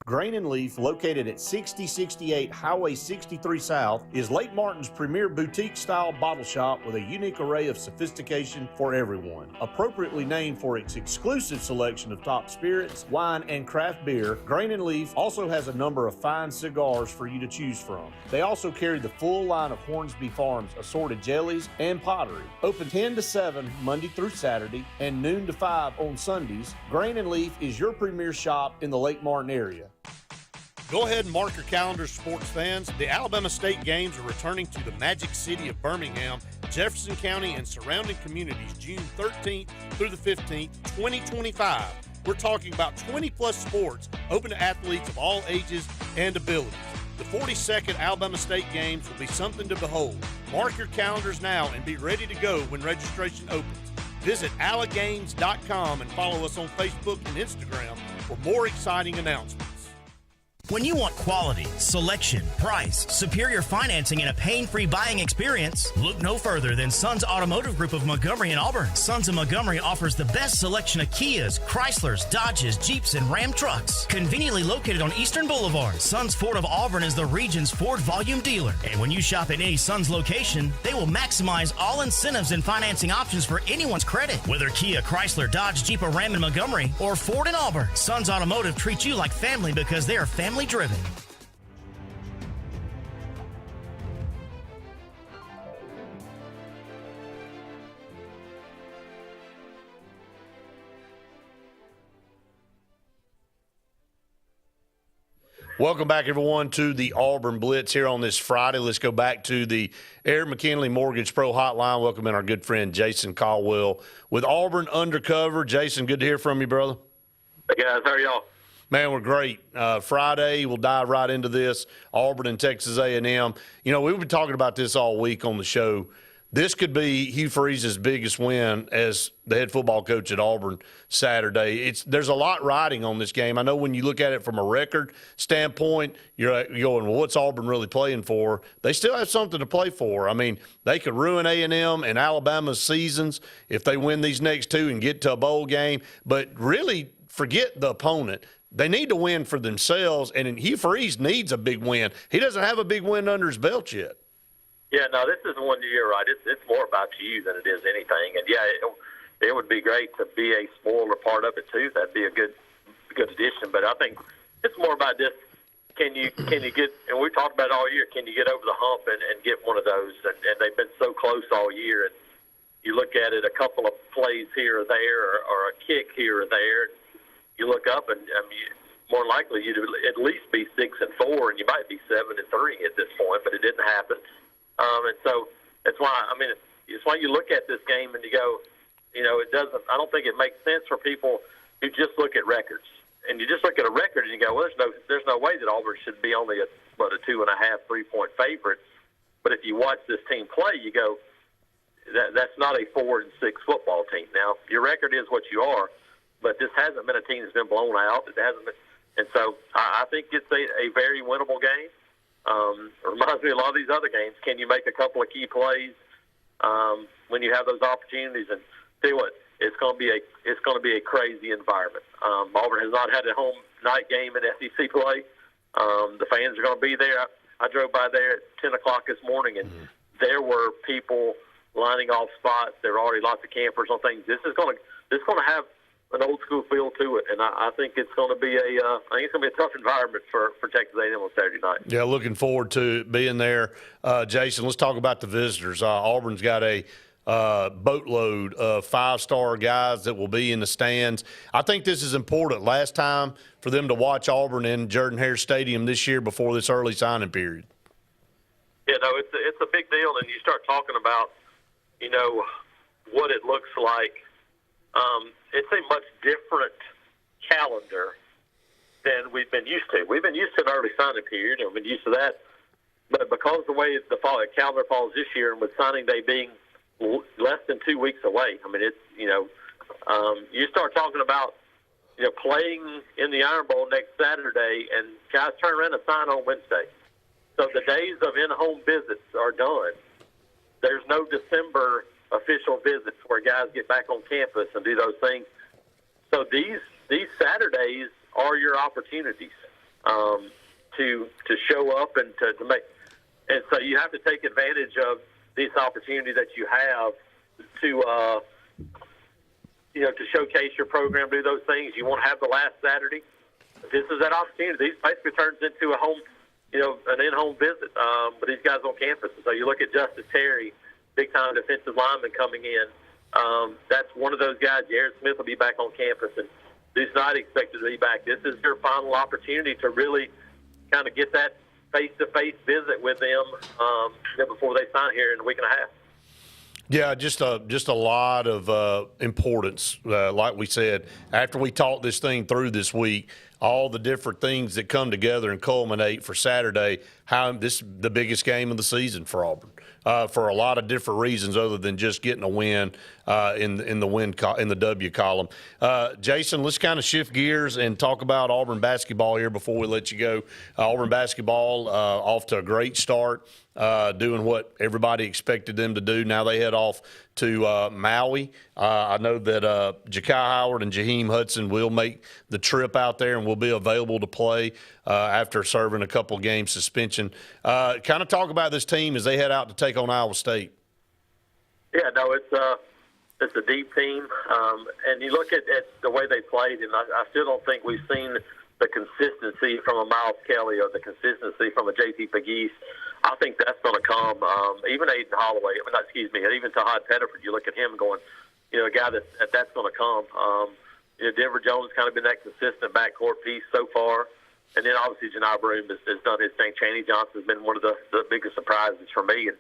Grain and Leaf, located at 6068 Highway 63 South, is Lake Martin's premier boutique-style bottle shop with a unique array of sophistication for everyone. Appropriately named for its exclusive selection of top spirits, wine, and craft beer, Grain and Leaf also has a number of fine cigars for you to choose from. They also carry the full line of Hornsby Farms assorted jellies and pottery. Open 10 to 7 Monday through Saturday and noon to 5 on Sundays, Grain and Leaf is your premier shop in the Lake Martin area. Go ahead and mark your calendars, sports fans. The Alabama State games are returning to the Magic City of Birmingham, Jefferson County, and surrounding communities June 13th through the 15th, 2025. We're talking about 20-plus sports open to athletes of all ages and abilities. The 42nd Alabama State games will be something to behold. Mark your calendars now and be ready to go when registration opens. Visit allagames.com and follow us on Facebook and Instagram for more exciting announcements. When you want quality, selection, price, superior financing, and a pain-free buying experience, look no further than Sons Automotive Group of Montgomery and Auburn. Sons of Montgomery offers the best selection of Kias, Chryslers, Dodges, Jeeps, and Ram trucks. Conveniently located on Eastern Boulevard, Sons Ford of Auburn is the region's Ford volume dealer. And when you shop at any Sons location, they will maximize all incentives and financing options for anyone's credit. Whether Kia, Chrysler, Dodge, Jeep, or Ram in Montgomery, or Ford in Auburn, Sons Automotive treats you like family because they are family driven. Welcome back, everyone, to the Auburn Blitz here on this Friday. Let's go back to the Air McKinley Mortgage Pro Hotline. Welcome in our good friend Jason Caldwell with Auburn Undercover. Jason, good to hear from you, brother. Hey, guys. How are y'all? Man, we're great. Friday, we'll dive right into this. Auburn and Texas A&M. You know, we've been talking about this all week on the show. This could be Hugh Freeze's biggest win as the head football coach at Auburn Saturday. There's a lot riding on this game. I know when you look at it from a record standpoint, you're going, well, what's Auburn really playing for? They still have something to play for. I mean, they could ruin A&M and Alabama's seasons if they win these next two and get to a bowl game. But really, forget the opponent. They need to win for themselves, and Hugh Freeze needs a big win. He doesn't have a big win under his belt yet. Yeah, no, this is one year, right? It's more about you than it is anything. And, yeah, it would be great to be a spoiler part of it, too. That'd be a good addition. But I think it's more about this. Can you get – and we talked about it all year. Can you get over the hump and get one of those? And they've been so close all year. And you look at it, a couple of plays here or there or a kick here or there, you look up and more likely you'd at least be 6-4, and you might be 7-3 at this point, but it didn't happen. And so that's why it's why you look at this game and you go, it doesn't. I don't think it makes sense for people who just look at records, and you just look at a record and you go, well, there's no way that Auburn should be only a 2.5, 3-point favorite. But if you watch this team play, you go, that's not a 4-6 football team. Now your record is what you are. But this hasn't been a team that's been blown out. It hasn't been, and so I think it's a very winnable game. It reminds me of a lot of these other games. Can you make a couple of key plays when you have those opportunities? And tell you what, it's going to be a crazy environment. Auburn has not had a home night game in SEC play. The fans are going to be there. I drove by there at 10 o'clock this morning, and there were people lining off spots. There were already lots of campers on things. This is going to have an old school feel to it, and I think it's going to be a tough environment for Texas A&M on Saturday night. Yeah, looking forward to being there. Jason, let's talk about the visitors. Auburn's got a boatload of 5-star guys that will be in the stands. I think this is important. Last time for them to watch Auburn in Jordan-Hare Stadium this year before this early signing period. Yeah, no, it's a big deal, and you start talking about what it looks like. It's a much different calendar than we've been used to. We've been used to an early signing period, and we've been used to that. But because the way the calendar falls this year, and with signing day being less than 2 weeks away, it's you start talking about playing in the Iron Bowl next Saturday, and guys turn around and sign on Wednesday. So the days of in-home visits are done. There's no December official visits where guys get back on campus and do those things. So these Saturdays are your opportunities to show up and to make. And so you have to take advantage of this opportunity that you have to to showcase your program, do those things. You won't have the last Saturday. This is that opportunity. These basically turns into a home, an in-home visit. But these guys on campus. So you look at Justice Terry, big-time defensive lineman coming in. That's one of those guys. Jared Smith will be back on campus, and Deuce Knight expected to be back. This is your final opportunity to really kind of get that face-to-face visit with them before they sign here in a week and a half. Yeah, just a lot of importance. Like we said, after we talked this thing through this week, all the different things that come together and culminate for Saturday, how this is the biggest game of the season for Auburn. For a lot of different reasons other than just getting a win in the W column. Jason, let's kind of shift gears and talk about Auburn basketball here before we let you go. Auburn basketball off to a great start, doing what everybody expected them to do. Now they head off to Maui. I know that Ja'Kai Howard and Jaheim Hudson will make the trip out there and will be available to play after serving a couple game suspension. Kind of talk about this team as they head out to take on Iowa State. Yeah, no, it's a deep team, and you look at the way they played, and I still don't think we've seen the consistency from a Miles Kelly or the consistency from a J.T. Pegues. I think that's going to come. Even Aiden Holloway, even Tahad Pettiford. You look at him going, a guy that's going to come. Denver Jones kind of been that consistent backcourt piece so far. And then obviously Janai Broome has done his thing. Chaney Johnson's been one of the biggest surprises for me. And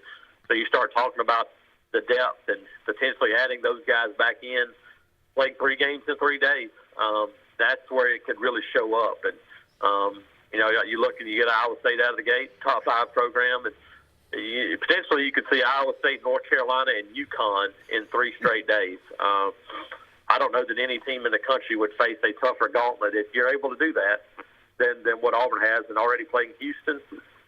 so you start talking about the depth and potentially adding those guys back in, playing 3 games in 3 days. That's where it could really show up. And, you look and you get Iowa State out of the gate, top 5 program, and potentially you could see Iowa State, North Carolina, and UConn in 3 straight days. I don't know that any team in the country would face a tougher gauntlet. If you're able to do that, than what Auburn has, and already playing Houston,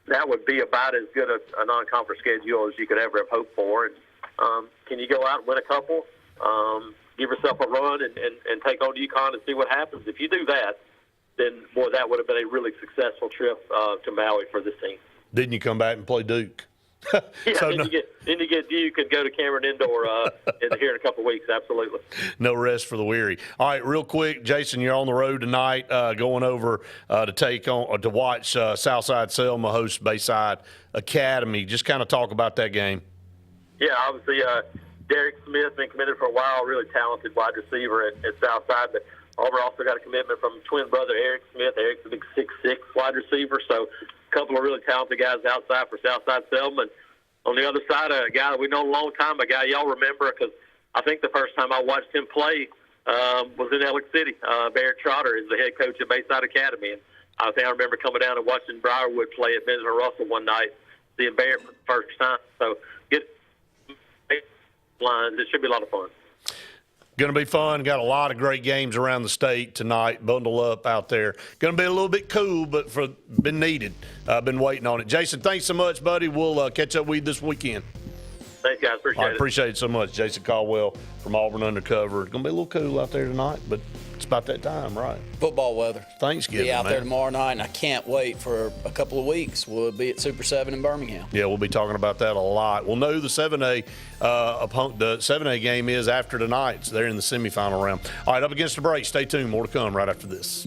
that would be about as good a non-conference schedule as you could ever have hoped for. And can you go out and win a couple, give yourself a run, and take on UConn and see what happens? If you do that, then, boy, that would have been a really successful trip to Maui for this team. Didn't you come back and play Duke? Yeah, then you get Duke and go to Cameron Indoor here in a couple of weeks. Absolutely. No rest for the weary. All right, real quick, Jason, you're on the road tonight, going over to watch Southside Selma host Bayside Academy. Just kind of talk about that game. Yeah, obviously Derek Smith been committed for a while, really talented wide receiver at Southside, but Auburn also got a commitment from twin brother Eric Smith. Eric's a big 6'6" wide receiver, so a couple of really talented guys outside for Southside Selma. And on the other side, a guy that we know a long time, a guy y'all remember because I think the first time I watched him play was in Alex City. Barrett Trotter is the head coach at Bayside Academy. And I think I remember coming down and watching Briarwood play at Benjamin Russell one night, seeing Barrett for the first time. So get lines. It should be a lot of fun. Going to be fun. Got a lot of great games around the state tonight. Bundle up out there. Going to be a little bit cool, but been needed. Been waiting on it. Jason, thanks so much, buddy. We'll catch up with you this weekend. Thanks, guys. Appreciate it. Appreciate it so much. Jason Caldwell from Auburn Undercover. It's going to be a little cool out there tonight, but it's about that time, right? Football weather. Thanksgiving, be out man. there tomorrow night, and I can't wait for a couple of weeks. We'll be at Super 7 in Birmingham. Yeah, we'll be talking about that a lot. We'll know the 7A the 7A game is after tonight. So they're in the semifinal round. All right, up against the break. Stay tuned. More to come right after this.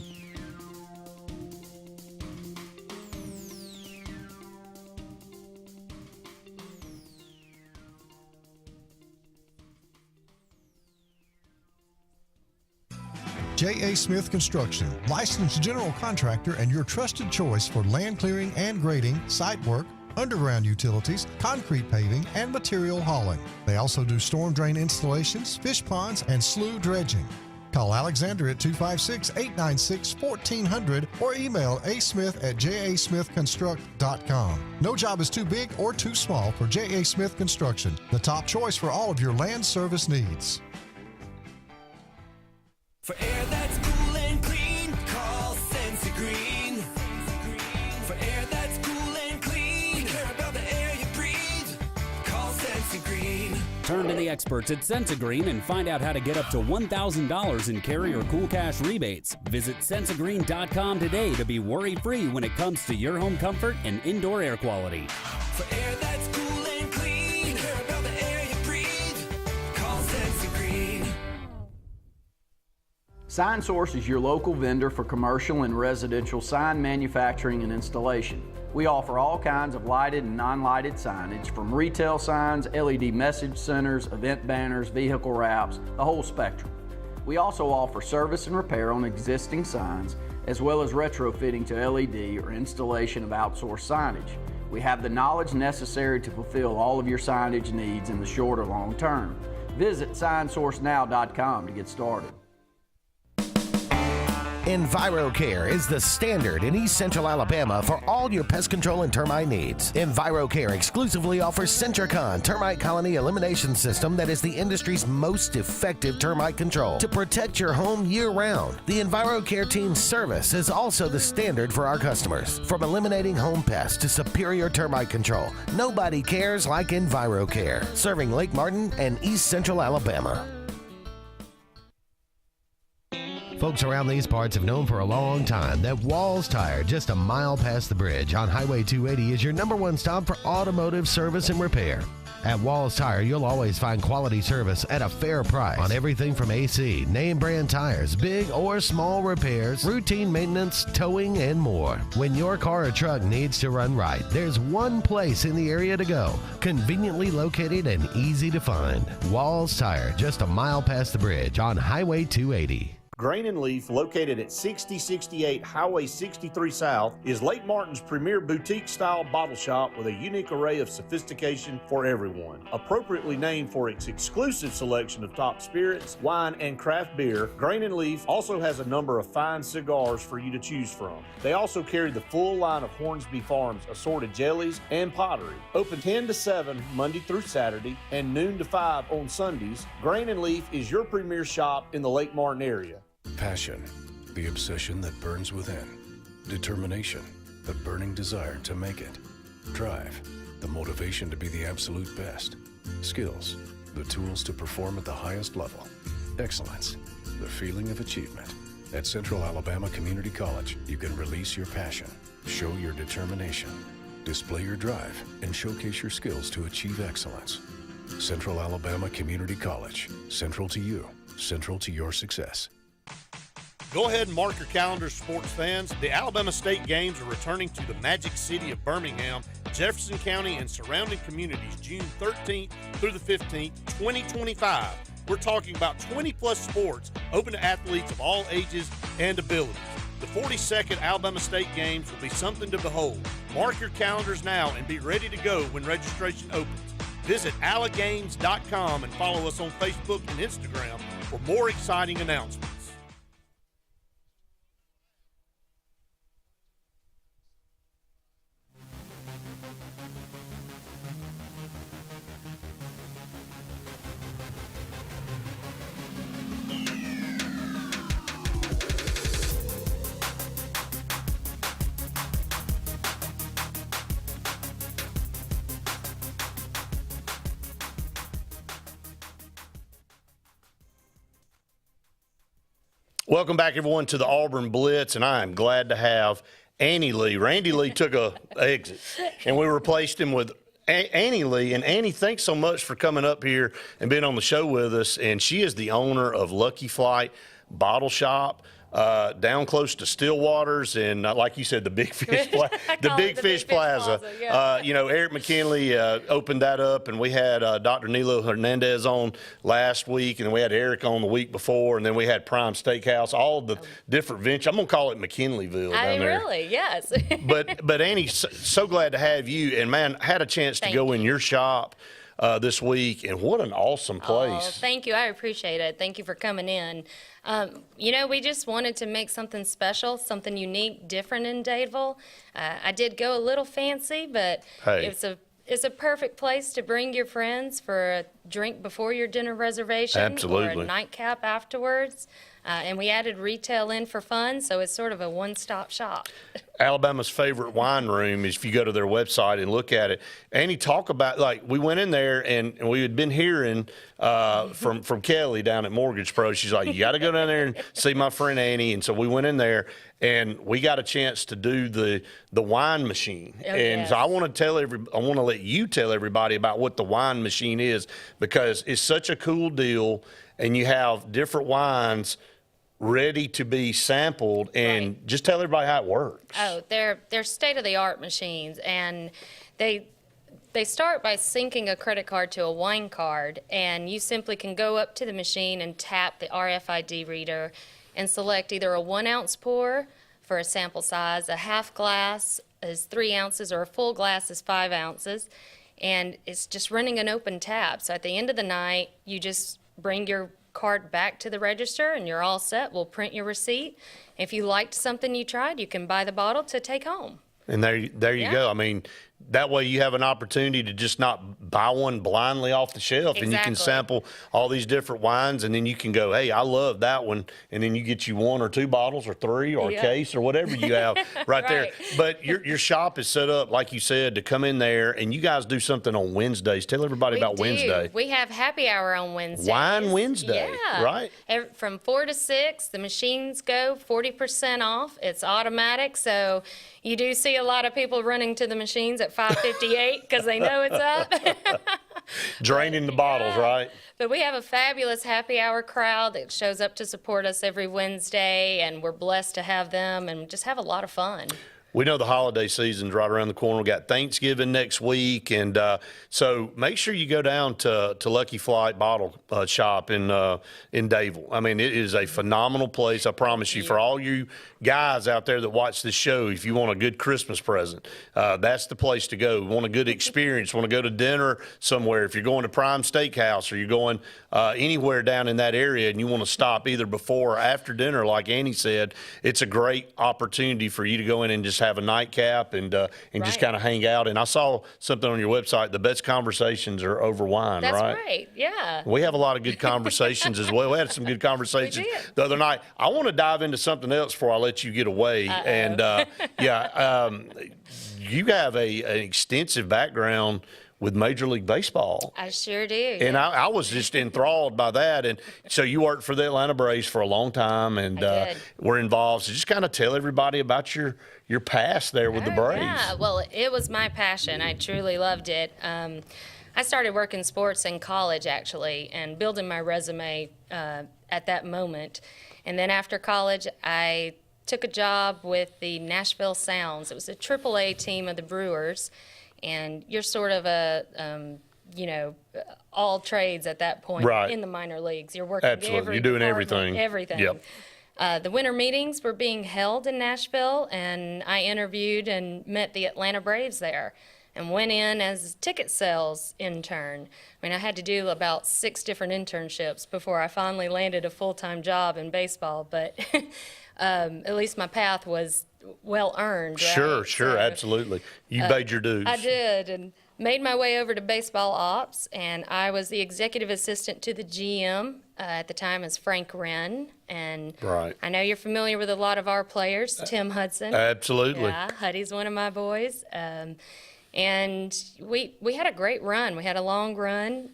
J.A. Smith Construction, licensed general contractor and your trusted choice for land clearing and grading, site work, underground utilities, concrete paving, and material hauling. They also do storm drain installations, fish ponds, and slough dredging. Call Alexander at 256-896-1400 or email asmith@jasmithconstruct.com. No job is too big or too small for J.A. Smith Construction, the top choice for all of your land service needs. For air that's cool and clean, call Senza Green. For air that's cool and clean, care about the air you breathe, call Senza Green. Turn to the experts at Senza Green and find out how to get up to $1,000 in carrier cool cash rebates. Visit sensagreen.com today to be worry-free when it comes to your home comfort and indoor air quality. For air that's cool and clean, care about the air you breathe, call Senza Green. Sign Source is your local vendor for commercial and residential sign manufacturing and installation. We offer all kinds of lighted and non-lighted signage, from retail signs, LED message centers, event banners, vehicle wraps, the whole spectrum. We also offer service and repair on existing signs, as well as retrofitting to LED or installation of outsourced signage. We have the knowledge necessary to fulfill all of your signage needs in the short or long term. Visit signsourcenow.com to get started. EnviroCare is the standard in East Central Alabama for all your pest control and termite needs. EnviroCare exclusively offers Centricon termite colony elimination system that is the industry's most effective termite control to protect your home year-round. The EnviroCare team's service is also the standard for our customers. From eliminating home pests to superior termite control, nobody cares like EnviroCare, serving Lake Martin and East Central Alabama. Folks around these parts have known for a long time that Walls Tire, just a mile past the bridge on Highway 280, is your #1 stop for automotive service and repair. At Walls Tire, you'll always find quality service at a fair price on everything from AC, name brand tires, big or small repairs, routine maintenance, towing, and more. When your car or truck needs to run right, there's one place in the area to go, conveniently located and easy to find. Walls Tire, just a mile past the bridge on Highway 280. Grain and Leaf, located at 6068 Highway 63 South, is Lake Martin's premier boutique-style bottle shop with a unique array of sophistication for everyone. Appropriately named for its exclusive selection of top spirits, wine, and craft beer, Grain and Leaf also has a number of fine cigars for you to choose from. They also carry the full line of Hornsby Farms assorted jellies and pottery. Open 10 to 7 Monday through Saturday and noon to 5 on Sundays, Grain and Leaf is your premier shop in the Lake Martin area. Passion, the obsession that burns within. Determination, the burning desire to make it. Drive, the motivation to be the absolute best. Skills, the tools to perform at the highest level. Excellence, the feeling of achievement. At Central Alabama Community College, you can release your passion, show your determination, display your drive, and showcase your skills to achieve excellence. Central Alabama Community College, central to you, central to your success. Go ahead and mark your calendars, sports fans. The Alabama State Games are returning to the Magic City of Birmingham, Jefferson County, and surrounding communities June 13th through the 15th, 2025. We're talking about 20-plus sports open to athletes of all ages and abilities. The 42nd Alabama State Games will be something to behold. Mark your calendars now and be ready to go when registration opens. Visit alagames.com and follow us on Facebook and Instagram for more exciting announcements. Welcome back, everyone, to the Auburn Blitz, and I am glad to have Annie Lee. Randy Lee took a exit, and we replaced him with Annie Lee. And Annie, thanks so much for coming up here and being on the show with us. And she is the owner of Lucky Flight Bottle Shop down close to Stillwater's, and like you said, the Big Fish Plaza. Yeah. Eric McKinley opened that up, and we had Dr. Nilo Hernandez on last week, and then we had Eric on the week before, and then we had Prime Steakhouse, all the different ventures. I'm going to call it McKinleyville down there. Really, yes. But Annie, so glad to have you, and man, had a chance to go in your shop this week, and what an awesome place. Oh, thank you. I appreciate it. Thank you for coming in. We just wanted to make something special, something unique, different in Dadeville. I did go a little fancy, but hey. It's a perfect place to bring your friends for a drink before your dinner reservation. Absolutely. Or a nightcap afterwards. And we added retail in for fun, so it's sort of a one-stop shop. Alabama's favorite wine room is if you go to their website and look at it. Annie, talk about, we went in there and we had been hearing from Kelly down at Mortgage Pro. She's like, you got to go down there and see my friend Annie. And so we went in there and we got a chance to do the wine machine. Oh, and yes. so I want to let you tell everybody about what the wine machine is, because it's such a cool deal, and you have different wines ready to be sampled, and just tell everybody how it works. Oh, they're state-of-the-art machines, and they They start by syncing a credit card to a wine card, and you simply can go up to the machine and tap the RFID reader and select either a 1 ounce pour for a sample size, a half glass is 3 ounces, or a full glass is 5 ounces. And it's just running an open tab. So at the end of the night, you just bring your card back to the register and you're all set. We'll print your receipt. If you liked something you tried, you can buy the bottle to take home. And there you go. I mean, that way you have an opportunity to just not buy one blindly off the shelf. And you can sample all these different wines, and then you can go, hey, I love that one. And then you get you 1 or 2 bottles or 3 or a case or whatever you have right there. But your shop is set up, like you said, to come in there, and you guys do something on Wednesdays. Tell everybody about Wednesday. We have happy hour on Wednesdays. Wine Wednesday, right? From 4 to 6, the machines go 40% off. It's automatic, so you do see a lot of people running to the machines at 5:58 because they know it's up. Draining the bottles, right? But we have a fabulous happy hour crowd that shows up to support us every Wednesday, and we're blessed to have them and just have a lot of fun. We know the holiday season's right around the corner. We got Thanksgiving next week, and so make sure you go down to Lucky Flight Bottle Shop in Dayville. I mean, it is a phenomenal place. I promise you, for all you guys out there that watch this show, if you want a good Christmas present, that's the place to go. Want a good experience? Want to go to dinner somewhere? If you're going to Prime Steakhouse or you're going anywhere down in that area, and you want to stop either before or after dinner, like Annie said, it's a great opportunity for you to go in and just have a nightcap and just kind of hang out. And I saw something on your website, the best conversations are over wine, That's right? That's right, yeah. We have a lot of good conversations as well. We had some good conversations the other night. I want to dive into something else before I let you get away. And you have an extensive background with Major League Baseball. I sure do. And I was just enthralled by that. And so you worked for the Atlanta Braves for a long time, and were involved. So just kind of tell everybody about your past there with the Braves. Yeah, well, it was my passion. I truly loved it. I started working sports in college, actually, and building my resume at that moment. And then after college, I took a job with the Nashville Sounds. It was a AAA team of the Brewers. And you're sort of a, all trades at that point in the minor leagues. You're working Absolutely. You're doing everything. Everything. Yep. The winter meetings were being held in Nashville, and I interviewed and met the Atlanta Braves there and went in as ticket sales intern. I mean, I had to do about 6 different internships before I finally landed a full-time job in baseball, but at least my path was well earned. Right? Sure, absolutely. You paid your dues. I did, and made my way over to baseball ops, and I was the executive assistant to the GM at the time as Frank Wren. And I know you're familiar with a lot of our players, Tim Hudson. Absolutely. Yeah, Huddy's one of my boys. And we had a great run. We had a long run.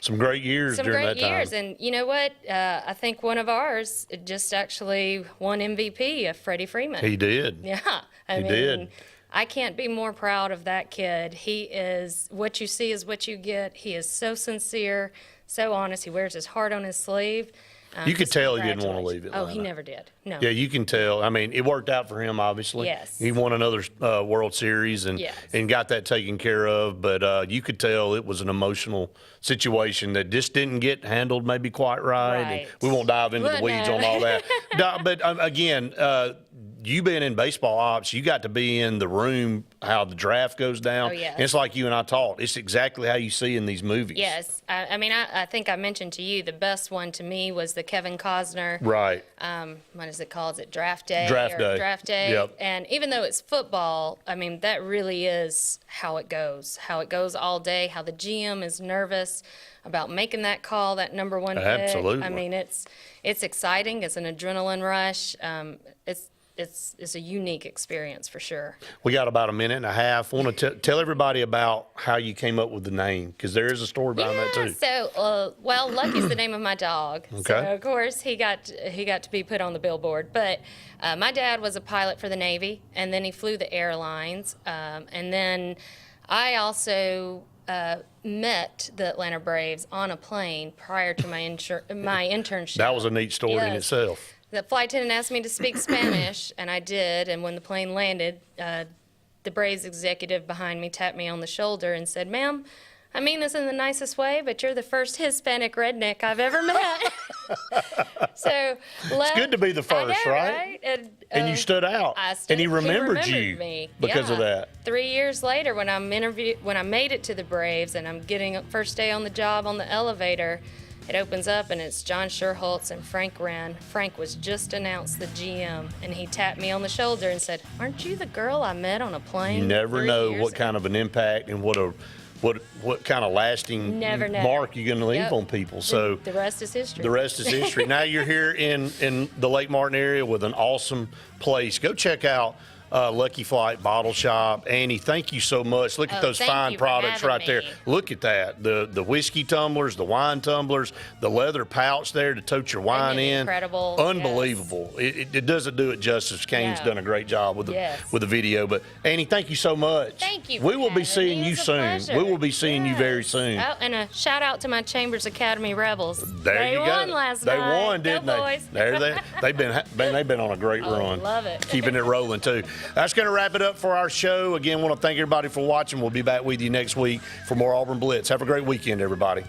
Some great years during that time. Some great years. And you know what? I think one of ours just actually won MVP, Freddie Freeman. He did. Yeah. He did. I can't be more proud of that kid. He is, what you see is what you get. He is so sincere, so honest. He wears his heart on his sleeve. You could tell he didn't want to leave Atlanta. Oh, he never did. No. Yeah, you can tell. I mean, it worked out for him, obviously. Yes. He won another World Series and got that taken care of. But you could tell it was an emotional situation that just didn't get handled maybe quite right. And we won't dive into the weeds on all that. But again, you being in baseball ops, you got to be in the room how the draft goes down. Oh, yes. And it's like you and I talked. It's exactly how you see in these movies. Yes. I mean, I think I mentioned to you the best one to me was the Kevin Costner. Right. What is it called? Is it Draft Day? Draft Day. Draft Day. Yep. And even though it's football, I mean, that really is how it goes all day, how the GM is nervous about making that call, that number 1 pick. Absolutely. I mean, it's exciting. It's an adrenaline rush. It's a unique experience for sure. We got about a minute and a half. I want to tell everybody about how you came up with the name, because there is a story behind that too. So, well, Lucky's the name of my dog. Okay. So of course he got to be put on the billboard. But my dad was a pilot for the Navy, and then he flew the airlines, and then I also met the Atlanta Braves on a plane prior to my internship. That was a neat story in itself. The flight attendant asked me to speak Spanish, and I did. And when the plane landed, the Braves executive behind me tapped me on the shoulder and said, "Ma'am, I mean this in the nicest way, but you're the first Hispanic redneck I've ever met." So it's good to be the first, I know, right? And, you stood out, and he remembered you me. because of that. 3 years later, when I made it to the Braves, and I'm getting first day on the job on the elevator, it opens up and it's John Sherholtz and Frank Wren. Frank was just announced the GM, and he tapped me on the shoulder and said, "Aren't you the girl I met on a plane?" You never 3 know years what ago?" kind of an impact and what kind of lasting Never know. mark you're going to leave on people. So the rest is history. The rest is history. Now you're here in the Lake Martin area with an awesome place. Go check out Lucky Flight Bottle Shop. Annie, thank you so much. Look at those fine products right there. Look at that. The whiskey tumblers, the wine tumblers, the leather pouch there to tote your wine in. Incredible. Unbelievable. Yes. It doesn't do it justice. Kane's done a great job with the video. But Annie, thank you so much. Thank you. We will be seeing you soon. We will be seeing you very soon. Oh, and a shout out to my Chambers Academy Rebels. There they you go. won last they night. won, didn't Go they? boys. They've been on a great run. Love it. Keeping it rolling too. That's going to wrap it up for our show. Again, want to thank everybody for watching. We'll be back with you next week for more Auburn Blitz. Have a great weekend, everybody.